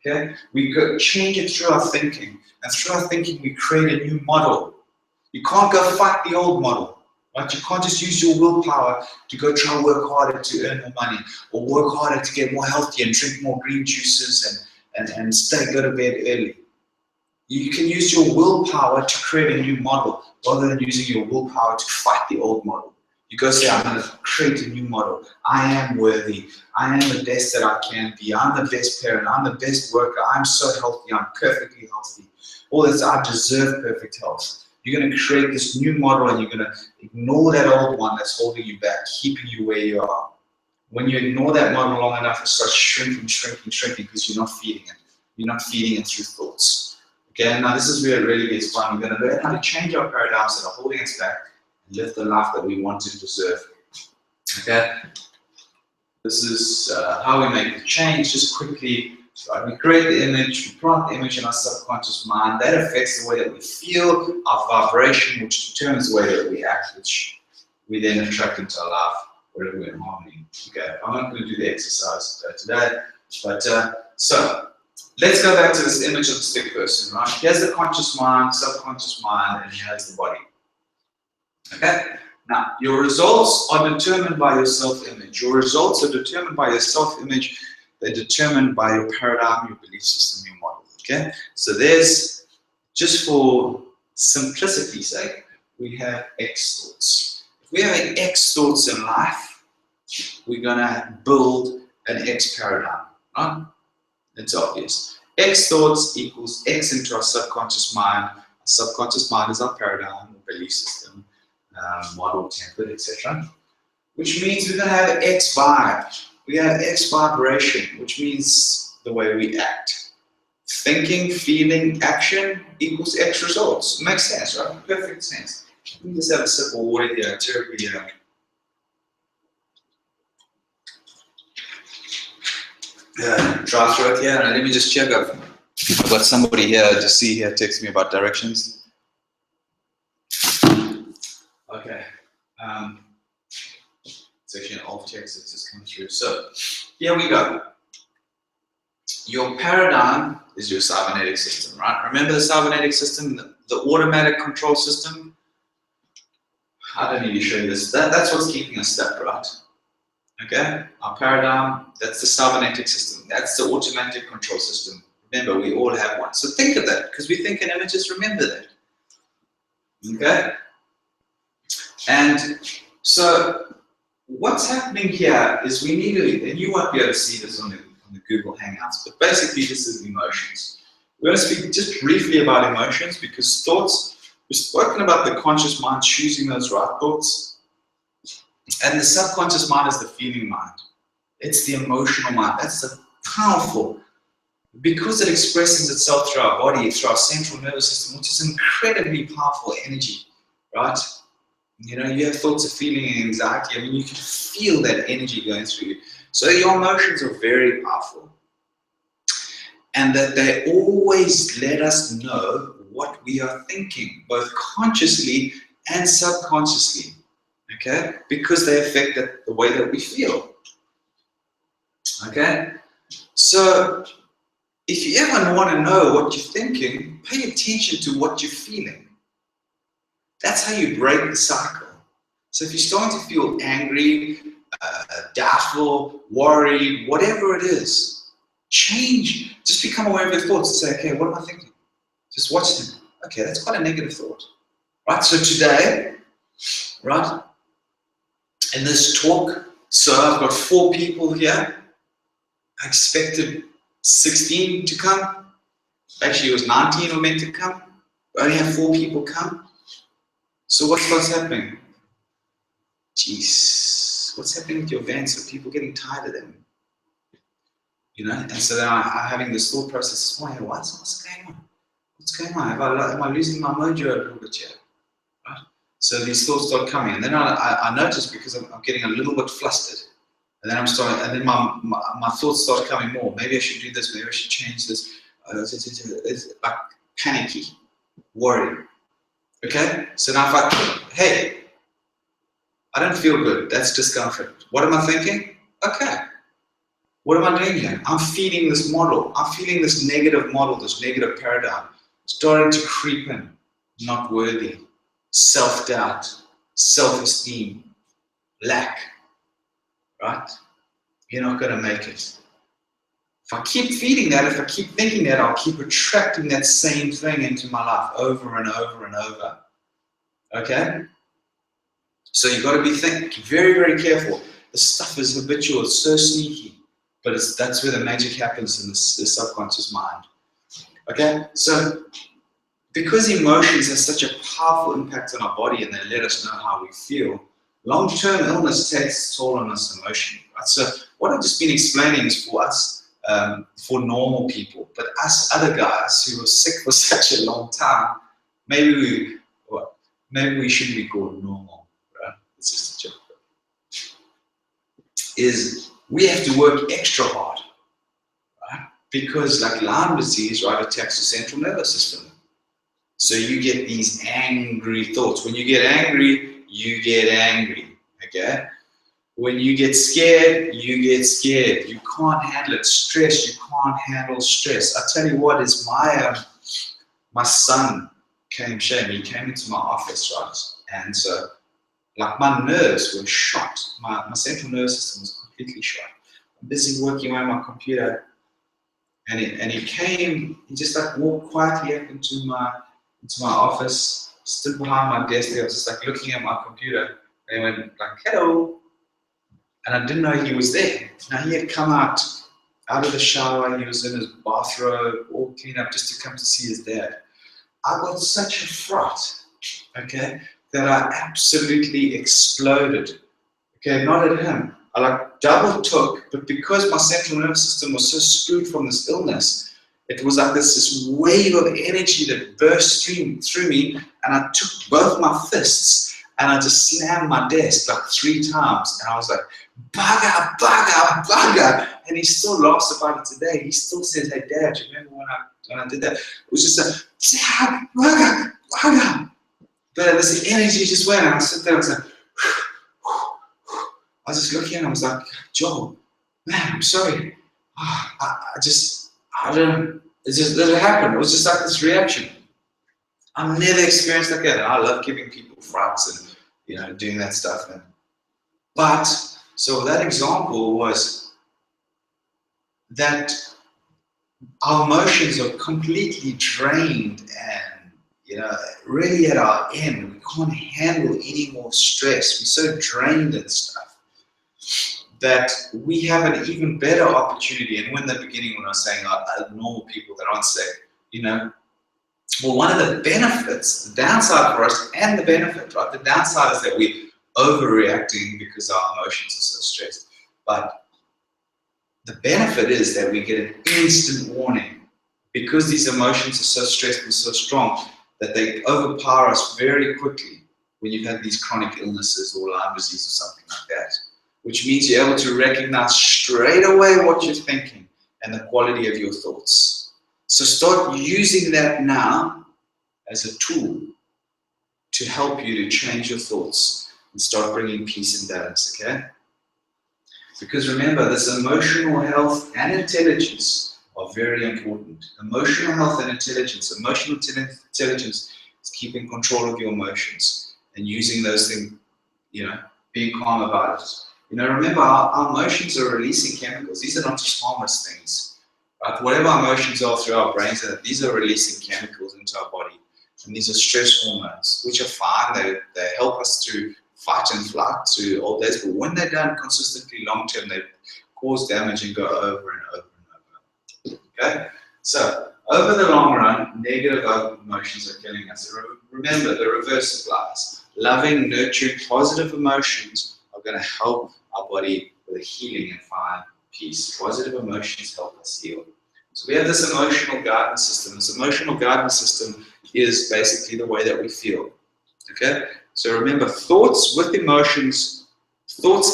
Okay? We change it through our thinking. And through our thinking, we create a new model. You can't go fight the old model. Right? You can't just use your willpower to go try and work harder to earn more money, or work harder to get more healthy and drink more green juices and go to bed early. You can use your willpower to create a new model rather than using your willpower to fight the old model. You go say, I'm going to create a new model. I am worthy. I am the best that I can be. I'm the best parent. I'm the best worker. I'm so healthy. I'm perfectly healthy. All this, I deserve perfect health. You're going to create this new model and you're going to ignore that old one that's holding you back, keeping you where you are. When you ignore that model long enough, it starts shrinking because you're not feeding it. You're not feeding it through thoughts. Okay, now this is where it really gets fun. We're going to learn how to change our paradigms that are holding us back and live the life that we want to deserve. Okay, this is how we make the change. Just quickly. Right, we create the image, we plant the image in our subconscious mind. That affects the way that we feel, our vibration, which determines the way that we act, which we then attract into our life, wherever we're in harmony. Okay, I'm not going to do the exercise today, but so let's go back to this image of the stick person, right? Here's the conscious mind, subconscious mind, and here's the body. Okay? Now, your results are determined by your self-image. Your results are determined by your self-image. They're determined by your paradigm, your belief system, your model. Okay? So there's, just for simplicity's sake, we have X thoughts. If we have X thoughts in life, we're going to build an X paradigm. Right? It's obvious. X thoughts equals X into our subconscious mind. Our subconscious mind is our paradigm, our belief system, model, template, etc. Which means we're going to have X vibe. We have X vibration, which means the way we act. Thinking, feeling, action equals X results. Makes sense, right? Perfect sense. Let me just have a sip of water here. Terribly dry throat here. And let me just check. I've got somebody here, just see here, text me about directions. Okay. It's actually an off text that's just come through. So here we go. Your paradigm is your cybernetic system, right? Remember the cybernetic system, the automatic control system? I don't need to show you this. That's what's keeping us stuck, right? Okay? Our paradigm, that's the cybernetic system. That's the automatic control system. Remember, we all have one. So think of that, because we think in images, remember that. Okay? And so what's happening here is we need to, and you won't be able to see this on the Google Hangouts, but basically this is emotions. We're going to speak just briefly about emotions because thoughts, we've spoken about the conscious mind choosing those right thoughts, and the subconscious mind is the feeling mind. It's the emotional mind. That's the powerful, because it expresses itself through our body, through our central nervous system, which is incredibly powerful energy, right? You know, you have thoughts of feeling and anxiety. I mean, you can feel that energy going through you. So your emotions are very powerful. And that they always let us know what we are thinking, both consciously and subconsciously. Okay? Because they affect the way that we feel. Okay? So if you ever want to know what you're thinking, pay attention to what you're feeling. That's how you break the cycle. So if you're starting to feel angry, doubtful, worried, whatever it is, change. Just become aware of your thoughts and say, okay, what am I thinking? Just watch them. Okay, that's quite a negative thought. Right, so today, right, in this talk, so I've got 4 people here. I expected 16 to come. Actually, it was 19 were meant to come. We only had 4 people come. So what's happening? Jeez, what's happening with your events? Are people getting tired of them? You know, and so then I'm having this thought process this morning. What's going on? What's going on? Am I losing my mojo a little bit here? Right? So these thoughts start coming, and then I notice because I'm getting a little bit flustered, and then my thoughts start coming more. Maybe I should do this. Maybe I should change this. It's like panicky, worry. Okay. So now hey, I don't feel good. That's discomfort. What am I thinking? Okay. What am I doing here? I'm feeding this model. I'm feeding this negative model, this negative paradigm, starting to creep in. Not worthy, self-doubt, self-esteem, lack, right? You're not going to make it. If I keep feeding that, if I keep thinking that, I'll keep attracting that same thing into my life over and over and over. Okay? So you've got to be very, very careful. This stuff is habitual. It's so sneaky. But that's where the magic happens in the subconscious mind. Okay? So because emotions have such a powerful impact on our body and they let us know how we feel, long-term illness takes its toll on us emotionally. Right? So what I've just been explaining is for us, for normal people. But us other guys who were sick for such a long time, maybe we shouldn't be called normal. Right? It's just a joke. We have to work extra hard, right? Because like Lyme disease, right, attacks the central nervous system. So you get these angry thoughts. When you get angry, you get angry, okay? When you get scared, you get scared. You can't handle it. Stress, you can't handle stress. I tell you what, is my son came into my office, right? And so like my nerves were shot. My central nervous system was completely shot. I'm busy working on my computer, and he just like walked quietly up into my office, stood behind my desk there, I was just like looking at my computer, and he went like, hello. And I didn't know he was there. Now he had come out of the shower, he was in his bathrobe, all cleaned up just to come to see his dad. I got such a fright, okay, that I absolutely exploded. Okay, not at him. I like double took, but because my central nervous system was so screwed from this illness, it was like this wave of energy that burst through me, and I took both my fists and I just slammed my desk like 3 times, and I was like, bugger, bugger, bugger. And he still laughs about it today. He still says, hey Dad, do you remember when I did that? It was just a bugger, bugger. But this energy just went, and I sit there and I was like, I was just looking at him, I was like, Joel, man, I'm sorry. I don't, it happened. It was just like this reaction. I've never experienced like that. I love giving people frights and, doing that stuff. But, so that example was that our emotions are completely drained and, really at our end. We can't handle any more stress. We're so drained and stuff that we have an even better opportunity. And when the beginning, when I was saying normal people that aren't sick, well, one of the benefits, the downside for us and the benefit, right? The downside is that we're overreacting because our emotions are so stressed. But the benefit is that we get an instant warning because these emotions are so stressed and so strong that they overpower us very quickly when you've had these chronic illnesses or Lyme disease or something like that, which means you're able to recognize straight away what you're thinking and the quality of your thoughts. So start using that now as a tool to help you to change your thoughts and start bringing peace and balance, okay? Because remember, this emotional health and intelligence are very important. Emotional health and intelligence. Emotional intelligence is keeping control of your emotions and using those things, being calm about it. Remember, our emotions are releasing chemicals. These are not just harmless things. Right? Whatever our emotions are through our brains, these are releasing chemicals into our body. And these are stress hormones, which are fine. They help us through fight and flight to old days. But when they're done consistently long term, they cause damage and go over and over and over. Okay? So, over the long run, negative emotions are killing us. Remember, the reverse applies. Loving, nurturing, positive emotions are going to help our body with healing and find peace. Positive emotions help us heal. So we have this emotional guidance system. This emotional guidance system is basically the way that we feel. Okay? So remember, thoughts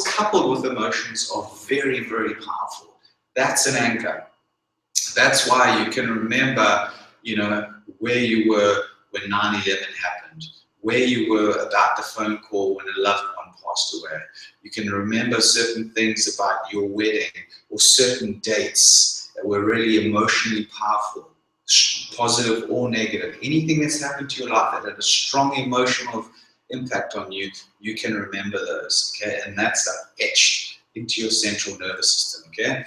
coupled with emotions are very, very powerful. That's an anchor. That's why you can remember, where you were when 9/11 happened, where you were about the phone call when a loved one passed away. You can remember certain things about your wedding or certain dates that were really emotionally powerful, positive or negative. Anything that's happened to your life that had a strong emotional impact on you, you can remember those, okay? And that's etched into your central nervous system, okay?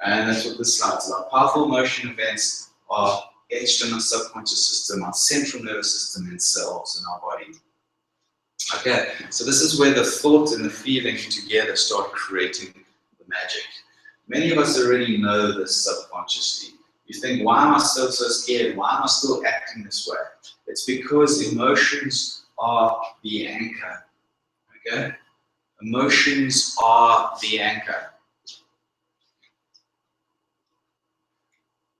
And that's what this slide is about. Powerful emotion events are etched in our subconscious system, our central nervous system, and cells in our body. Okay, so this is where the thought and the feeling together start creating the magic. Many of us already know this subconsciously. You think, why am I so scared? Why am I still acting this way? It's because emotions are the anchor. Okay? Emotions are the anchor.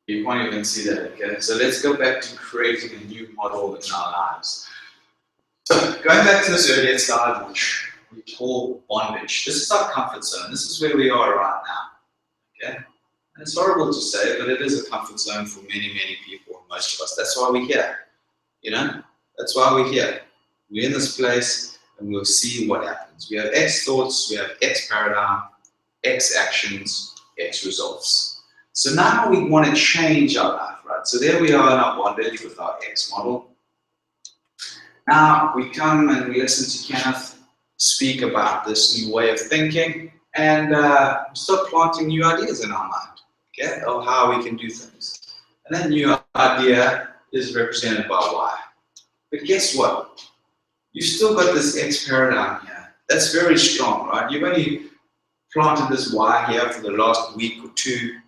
You can't even see that, okay? So let's go back to creating a new model in our lives. So going back to this earlier slide, which we call bondage. This is our comfort zone. This is where we are right now, okay? And it's horrible to say, but it is a comfort zone for many, many people, most of us. That's why we're here, That's why we're here. We're in this place, and we'll see what happens. We have X thoughts, we have X paradigm, X actions, X results. So now we want to change our life, right? So there we are in our bondage with our X model. Now we come and we listen to Kenneth speak about this new way of thinking, and we start planting new ideas in our mind, okay, of how we can do things. And that new idea is represented by Y. But guess what? You've still got this X paradigm here. That's very strong, right? You've only planted this Y here for the last week or two.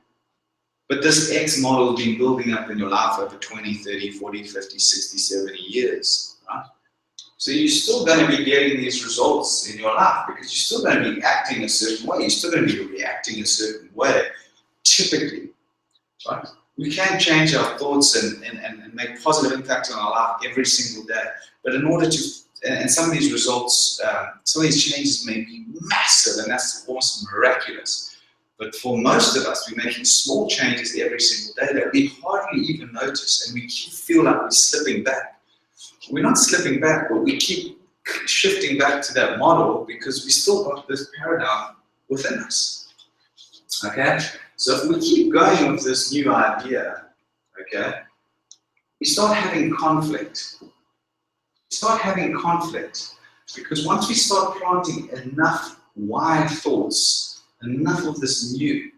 But this X model has been building up in your life over 20, 30, 40, 50, 60, 70 years, right? So you're still going to be getting these results in your life because you're still going to be acting a certain way. You're still going to be reacting a certain way, typically, right? We can change our thoughts and make positive impact on our life every single day. But in order to, and some of these results, some of these changes may be massive, and that's almost miraculous. But for most of us, we're making small changes every single day that we hardly even notice, and we feel like we're slipping back. We're not slipping back, but we keep shifting back to that model because we still got this paradigm within us. Okay? So if we keep going with this new idea, okay, we start having conflict. We start having conflict because once we start planting enough wide thoughts, enough of this new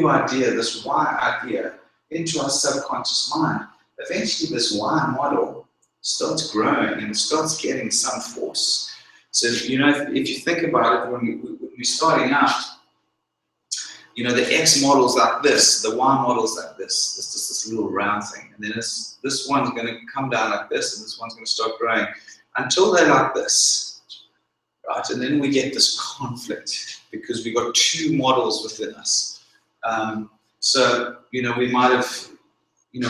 idea, this Y idea, into our subconscious mind, eventually this Y model starts growing and starts getting some force. So, if you think about it, when we're starting out, the X model's like this, the Y model's like this. It's just this little round thing. And then this one's going to come down like this, and this one's going to start growing until they're like this. Right, and then we get this conflict because we've got two models within us. So, we might have,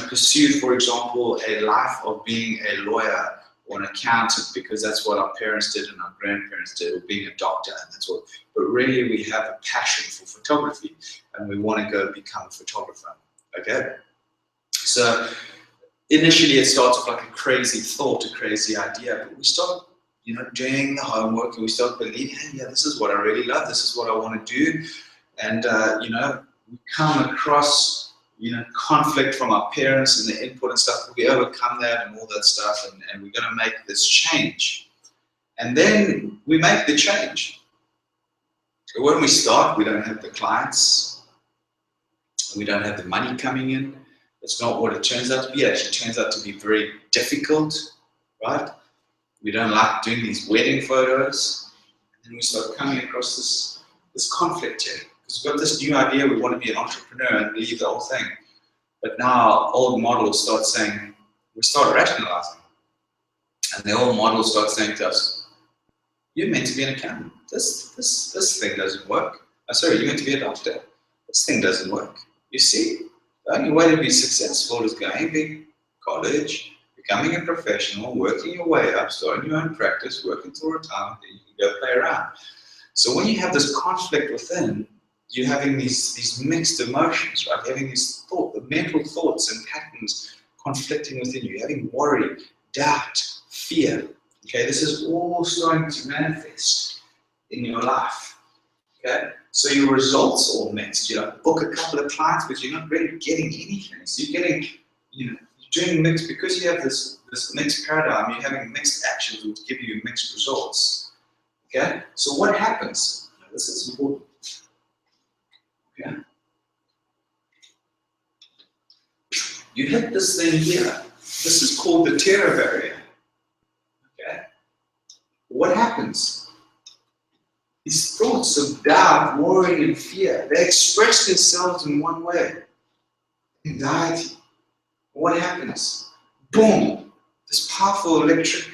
pursued, for example, a life of being a lawyer or an accountant because that's what our parents did and our grandparents did, or being a doctor, and that's what. But really, we have a passion for photography, and we want to go become a photographer. Okay, so initially it starts with like a crazy thought, a crazy idea, but we start doing the homework, and we start believing, hey, yeah, this is what I really love, this is what I want to do. And, we come across, conflict from our parents and the input and stuff, but we overcome that and all that stuff, and we're going to make this change. And then we make the change. But when we start, we don't have the clients, we don't have the money coming in. It's not what it turns out to be. It actually turns out to be very difficult, right? We don't like doing these wedding photos, and then we start coming across this conflict here. Because we've got this new idea, we want to be an entrepreneur and leave the whole thing. But now old models start saying, we start rationalizing. And the old models start saying to us, you're meant to be an accountant. This thing doesn't work. Sorry, you're meant to be a doctor. This thing doesn't work. You see, the only way to be successful is going to college, becoming a professional, working your way up, starting your own practice, working till retirement, then you can go play around. So when you have this conflict within, you're having these mixed emotions, right? You're having these mental thoughts and patterns conflicting within you. You're having worry, doubt, fear. Okay, this is all starting to manifest in your life. Okay, so your results all mixed. You book a couple of clients, but you're not really getting anything. So you're getting, you're doing mixed because you have this mixed paradigm. You're having mixed actions, which give you mixed results. Okay, so what happens? This is important. Okay, you hit this thing here. This is called the terror barrier. Okay, what happens? These thoughts of doubt, worry, and fear, they express themselves in one way. Anxiety. What happens? Boom! This powerful electric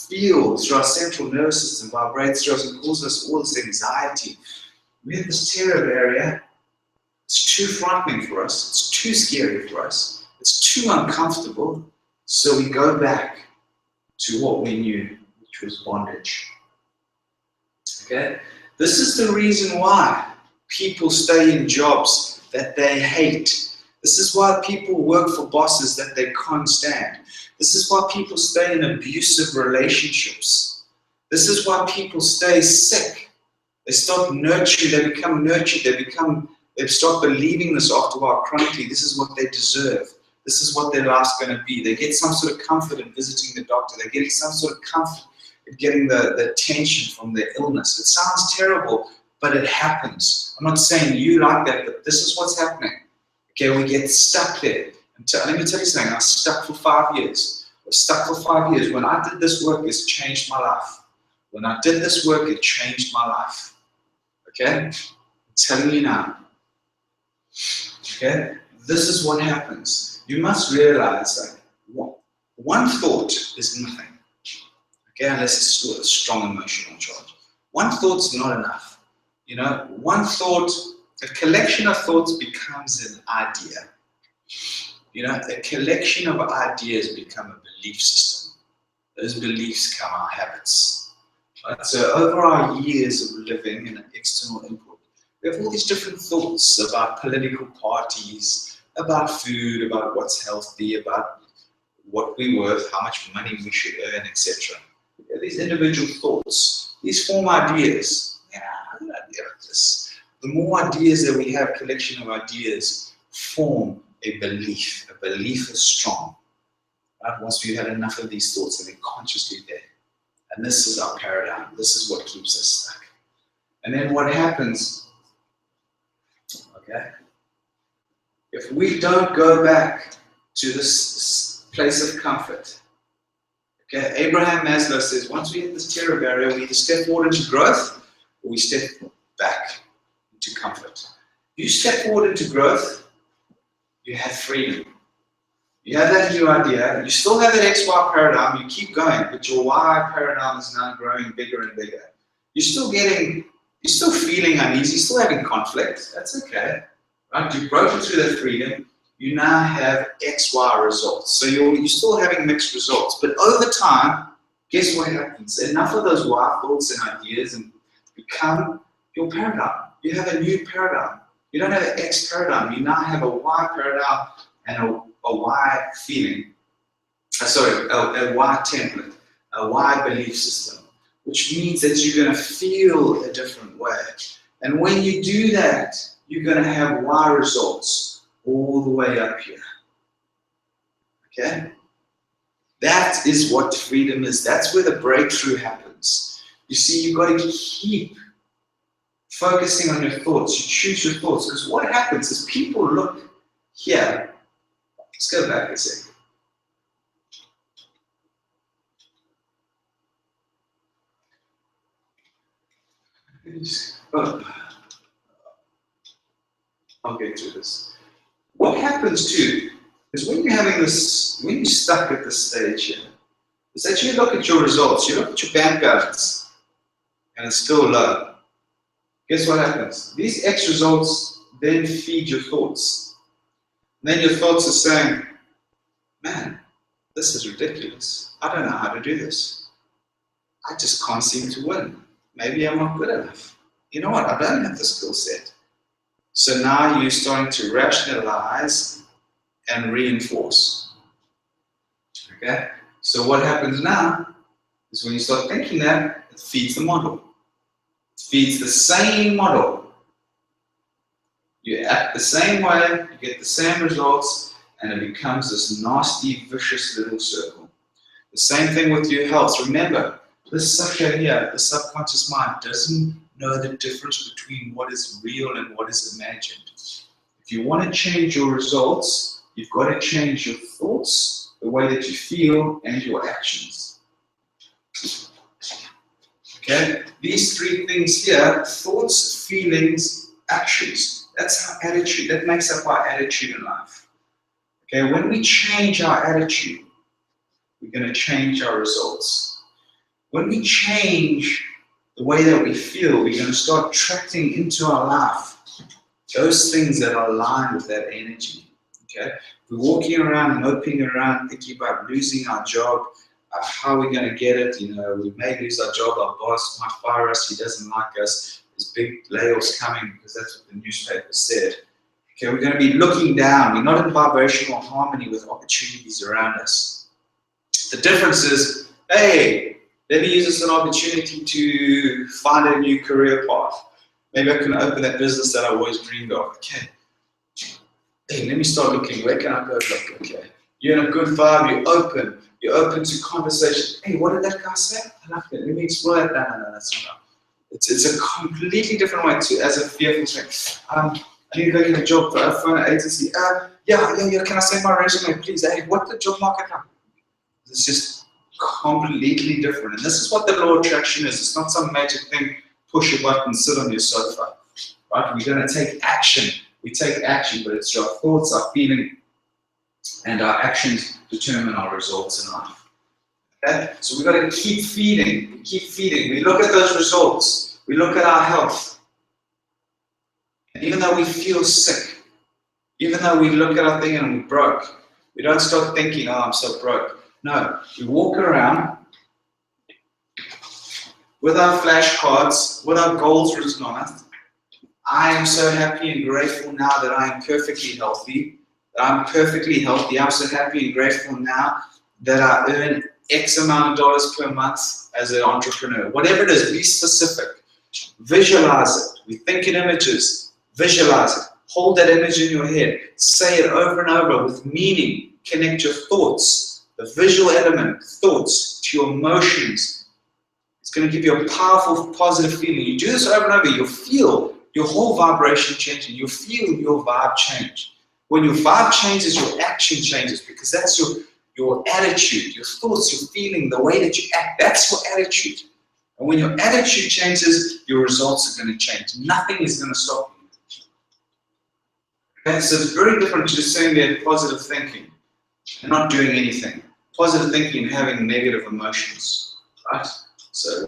field through our central nervous system vibrates through us and causes us all this anxiety. We have this terror barrier. It's too frightening for us. It's too scary for us. It's too uncomfortable. So we go back to what we knew, which was bondage. Okay? This is the reason why people stay in jobs that they hate. This is why people work for bosses that they can't stand. This is why people stay in abusive relationships. This is why people stay sick. They stop nurturing, they become nurtured, they start believing this after a while chronically. This is what they deserve. This is what their life's going to be. They get some sort of comfort in visiting the doctor. They're getting some sort of comfort in getting the attention from their illness. It sounds terrible, but it happens. I'm not saying you like that, but this is what's happening. Okay, we get stuck there. Let me tell you something. I was stuck for 5 years. I was stuck for 5 years. When I did this work, it's changed my life. When I did this work, it changed my life. Okay? I'm telling you now. Okay? This is what happens. You must realize that one thought is nothing. Okay? Unless it's still a strong emotional charge. One thought's not enough. One thought, a collection of thoughts becomes an idea. A collection of ideas become a belief system. Those beliefs become our habits. Right? So over our years of living in an external input, we have all these different thoughts about political parties, about food, about what's healthy, about what we're worth, how much money we should earn, etc. These individual thoughts, these form ideas. Yeah, I have an idea like this. The more ideas that we have, collection of ideas, form a belief. A belief is strong. Right? Once we've had enough of these thoughts, and they're consciously there. And this is our paradigm. This is what keeps us stuck. And then what happens, okay, if we don't go back to this place of comfort, okay, Abraham Maslow says once we hit this terror barrier, we either step forward into growth or we step back into comfort. You step forward into growth, you have freedom. You have that new idea, you still have that XY paradigm, you keep going, but your Y paradigm is now growing bigger and bigger. You're still feeling uneasy, you're still having conflict, that's okay. Right? You've broken through that freedom, you now have XY results. So you're still having mixed results, but over time, guess what happens? Enough of those Y thoughts and ideas and become your paradigm. You have a new paradigm. You don't have an X paradigm, you now have a Y paradigm and a Y feeling, a Y template, a Y belief system, which means that you're going to feel a different way. And when you do that, you're going to have Y results all the way up here. Okay? That is what freedom is. That's where the breakthrough happens. You see, you've got to keep focusing on your thoughts. You choose your thoughts. Because what happens is people look here. Let's go back a second. Oh. I'll get through this. happens too is when you're having this, when you're stuck at this stage here, is that you look at your results, you look at your bank balance, and it's still low. Guess what happens? These X results then feed your thoughts. And then your thoughts are saying, man, this is ridiculous. I don't know how to do this. I just can't seem to win. Maybe I'm not good enough. You know what? I don't have the skill set. So now you're starting to rationalize and reinforce. Okay? So what happens now is when you start thinking that, it feeds the model. It feeds the same model. You act the same way, you get the same results, and it becomes this nasty, vicious little circle. The same thing with your health. Remember, this sucker here, the subconscious mind, doesn't know the difference between what is real and what is imagined. If you want to change your results, you've got to change your thoughts, the way that you feel, and your actions. Okay? These three things here, thoughts, feelings, actions, that's our attitude. That makes up our attitude in life. Okay? When we change our attitude, we're going to change our results. When we change the way that we feel, we're going to start attracting into our life those things that are aligned with that energy. Okay? We're walking around, moping around, thinking about losing our job, how we're going to get it. You know, we may lose our job, our boss might fire us, he doesn't like us, there's big layoffs coming because that's what the newspaper said. Okay, we're going to be looking down. We're not in vibrational harmony with opportunities around us. The difference is, hey, let me use this as an opportunity to find a new career path. Maybe I can open that business that I always dreamed of. Okay. Hey, let me start looking. Where can I go look? Okay. You're in a good vibe. You're open. You're open to conversation. Hey, what did that guy say? I like that. Let me explore that. No, that's not. It's a completely different way to, as a fearful thing. I need to go get a job for an agency. Yeah. Can I send my resume, please? Hey, what's the job market like? It's just completely different. And this is what the law of attraction is. It's not some magic thing, push a button, sit on your sofa. Right? We're going to take action. We take action, but it's our thoughts, our feeling, and our actions determine our results in life. Okay? So we've got to keep feeding. Keep feeding. We look at those results. We look at our health. And even though we feel sick, even though we look at our thing and we're broke, we don't start thinking, oh, I'm so broke. No, we walk around with our flashcards, with our goals written on it. I am so happy and grateful now that I am perfectly healthy. I'm perfectly healthy. I'm so happy and grateful now that I earn X amount of dollars per month as an entrepreneur. Whatever it is, be specific. Visualize it. We think in images. Visualize it. Hold that image in your head. Say it over and over with meaning. Connect your thoughts. The visual element, thoughts, to your emotions. It's going to give you a powerful, positive feeling. You do this over and over, you'll feel your whole vibration changing. You'll feel your vibe change. When your vibe changes, your action changes because that's your attitude, your thoughts, your feeling, the way that you act. That's your attitude. And when your attitude changes, your results are going to change. Nothing is going to stop you. Okay? So it's very different to just sitting there positive thinking and not doing anything. Positive thinking and having negative emotions, right? So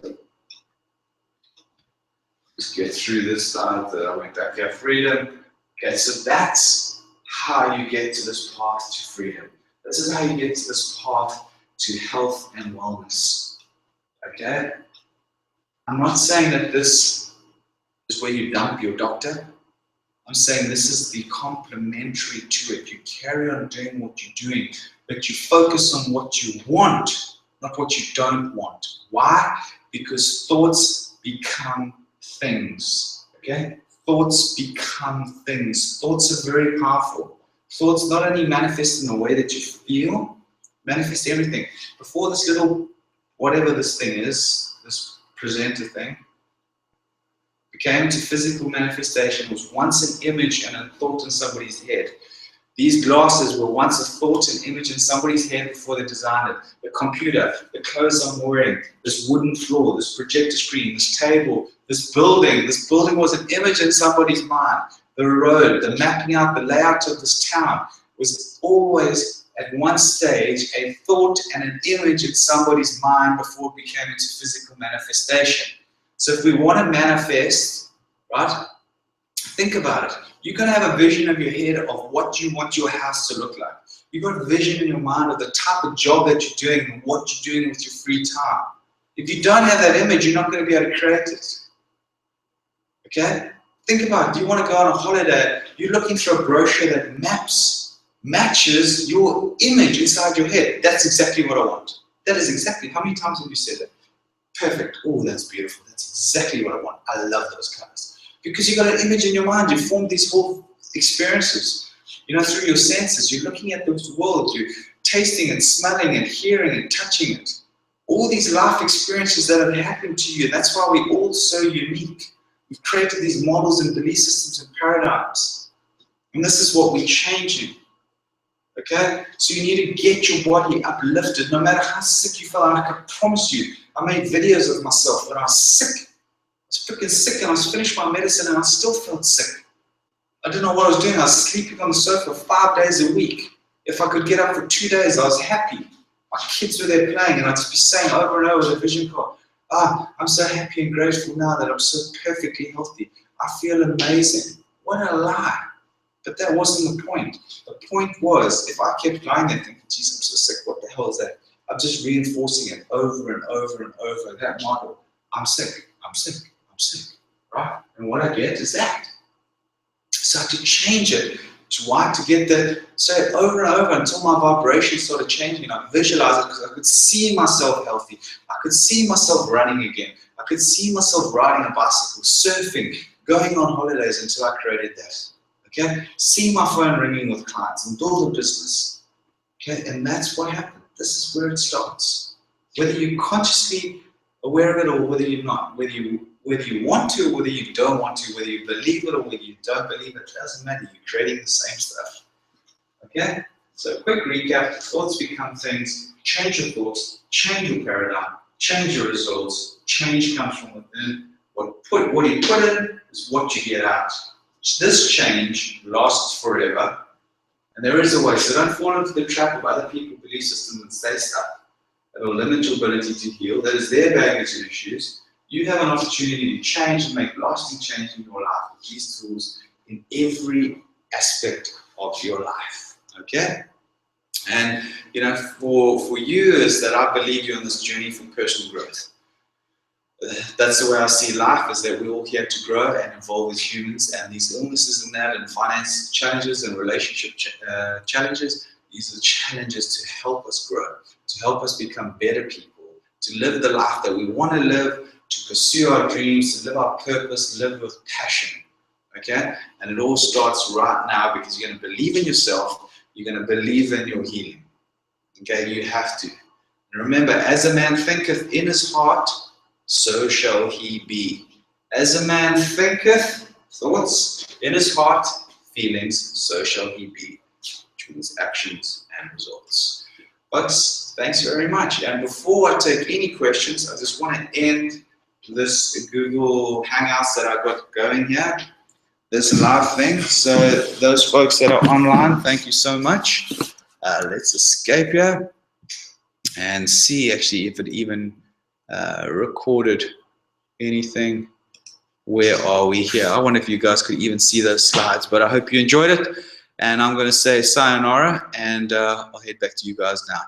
let's get through this slide that I went back here. Freedom. Okay, so that's how you get to this path to freedom. This is how you get to this path to health and wellness. Okay? I'm not saying that this is where you dump your doctor. I'm saying this is the complementary to it. You carry on doing what you're doing, but you focus on what you want, not what you don't want. Why? Because thoughts become things. Okay? Thoughts become things. Thoughts are very powerful. Thoughts not only manifest in the way that you feel, manifest everything. Before this little, whatever this thing is, this presenter thing, became into physical manifestation, was once an image and a thought in somebody's head. These glasses were once a thought and image in somebody's head before they designed it. The computer, the clothes I'm wearing, this wooden floor, this projector screen, this table, this building was an image in somebody's mind. The road, the mapping out, the layout of this town, was always at one stage a thought and an image in somebody's mind before it became into physical manifestation. So if we want to manifest, right, think about it. You're going to have a vision of your head of what you want your house to look like. You've got a vision in your mind of the type of job that you're doing and what you're doing with your free time. If you don't have that image, you're not going to be able to create it. Okay? Think about it. Do you want to go on a holiday? You're looking through a brochure that matches your image inside your head. That's exactly what I want. That is exactly. How many times have you said that? Perfect. Oh, that's beautiful. That's exactly what I want. I love those colors. Because you've got an image in your mind. You formed these whole experiences. You know, through your senses. You're looking at this world. You're tasting and smelling and hearing and touching it. All these life experiences that have happened to you. That's why we're all so unique. We've created these models and belief systems and paradigms. And this is what we're changing. Okay? So you need to get your body uplifted no matter how sick you feel. Like I promise you, I made videos of myself when I was sick. I was freaking sick and I was finished my medicine and I still felt sick. I didn't know what I was doing. I was sleeping on the sofa 5 days a week. If I could get up for 2 days, I was happy. My kids were there playing and I'd just be saying over and over the vision card, I'm so happy and grateful now that I'm so perfectly healthy. I feel amazing. What a lie. But that wasn't the point. The point was, if I kept lying there thinking, geez, I'm so sick, what the hell is that? I'm just reinforcing it over and over and over, that model. I'm sick, I'm sick, I'm sick, right? And what I get is that. So I had to change it. To get that, say it over and over until my vibrations started changing. I visualized it because I could see myself healthy. I could see myself running again. I could see myself riding a bicycle, surfing, going on holidays until I created that. Okay? See my phone ringing with clients and build a business. Okay? And that's what happened. This is where it starts. Whether you're consciously aware of it or whether you're not, whether you want to or whether you don't want to, whether you believe it or whether you don't believe it, doesn't matter. You're creating the same stuff. Okay? So quick recap. Thoughts become things. Change your thoughts. Change your paradigm. Change your results. Change comes from within. What you put in is what you get out. This change lasts forever. And there is a way. So don't fall into the trap of other people's belief systems and stay stuck. That will limit your ability to heal. That is their baggage and issues. You have an opportunity to change and make lasting change in your life with these tools in every aspect of your life. Okay? And you know, for years that I believe you're on this journey for personal growth. That's the way I see life, is that we're all here to grow and evolve as humans, and these illnesses and that and finance challenges and relationship challenges, these are challenges to help us grow, to help us become better people, to live the life that we want to live, to pursue our dreams, to live our purpose, live with passion. Okay? And it all starts right now because you're going to believe in yourself, you're going to believe in your healing. Okay? You have to. And remember, as a man thinketh in his heart, so shall he be. As a man thinketh, thoughts, in his heart, feelings, so shall he be. Which means actions and results. But thanks very much. And before I take any questions, I just want to end this Google Hangouts that I've got going here, this live thing. So those folks that are online, thank you so much. Let's escape here and see actually if it even recorded anything. Where are we here? I wonder if you guys could even see those slides, but I hope you enjoyed it. And I'm going to say sayonara, and I'll head back to you guys now.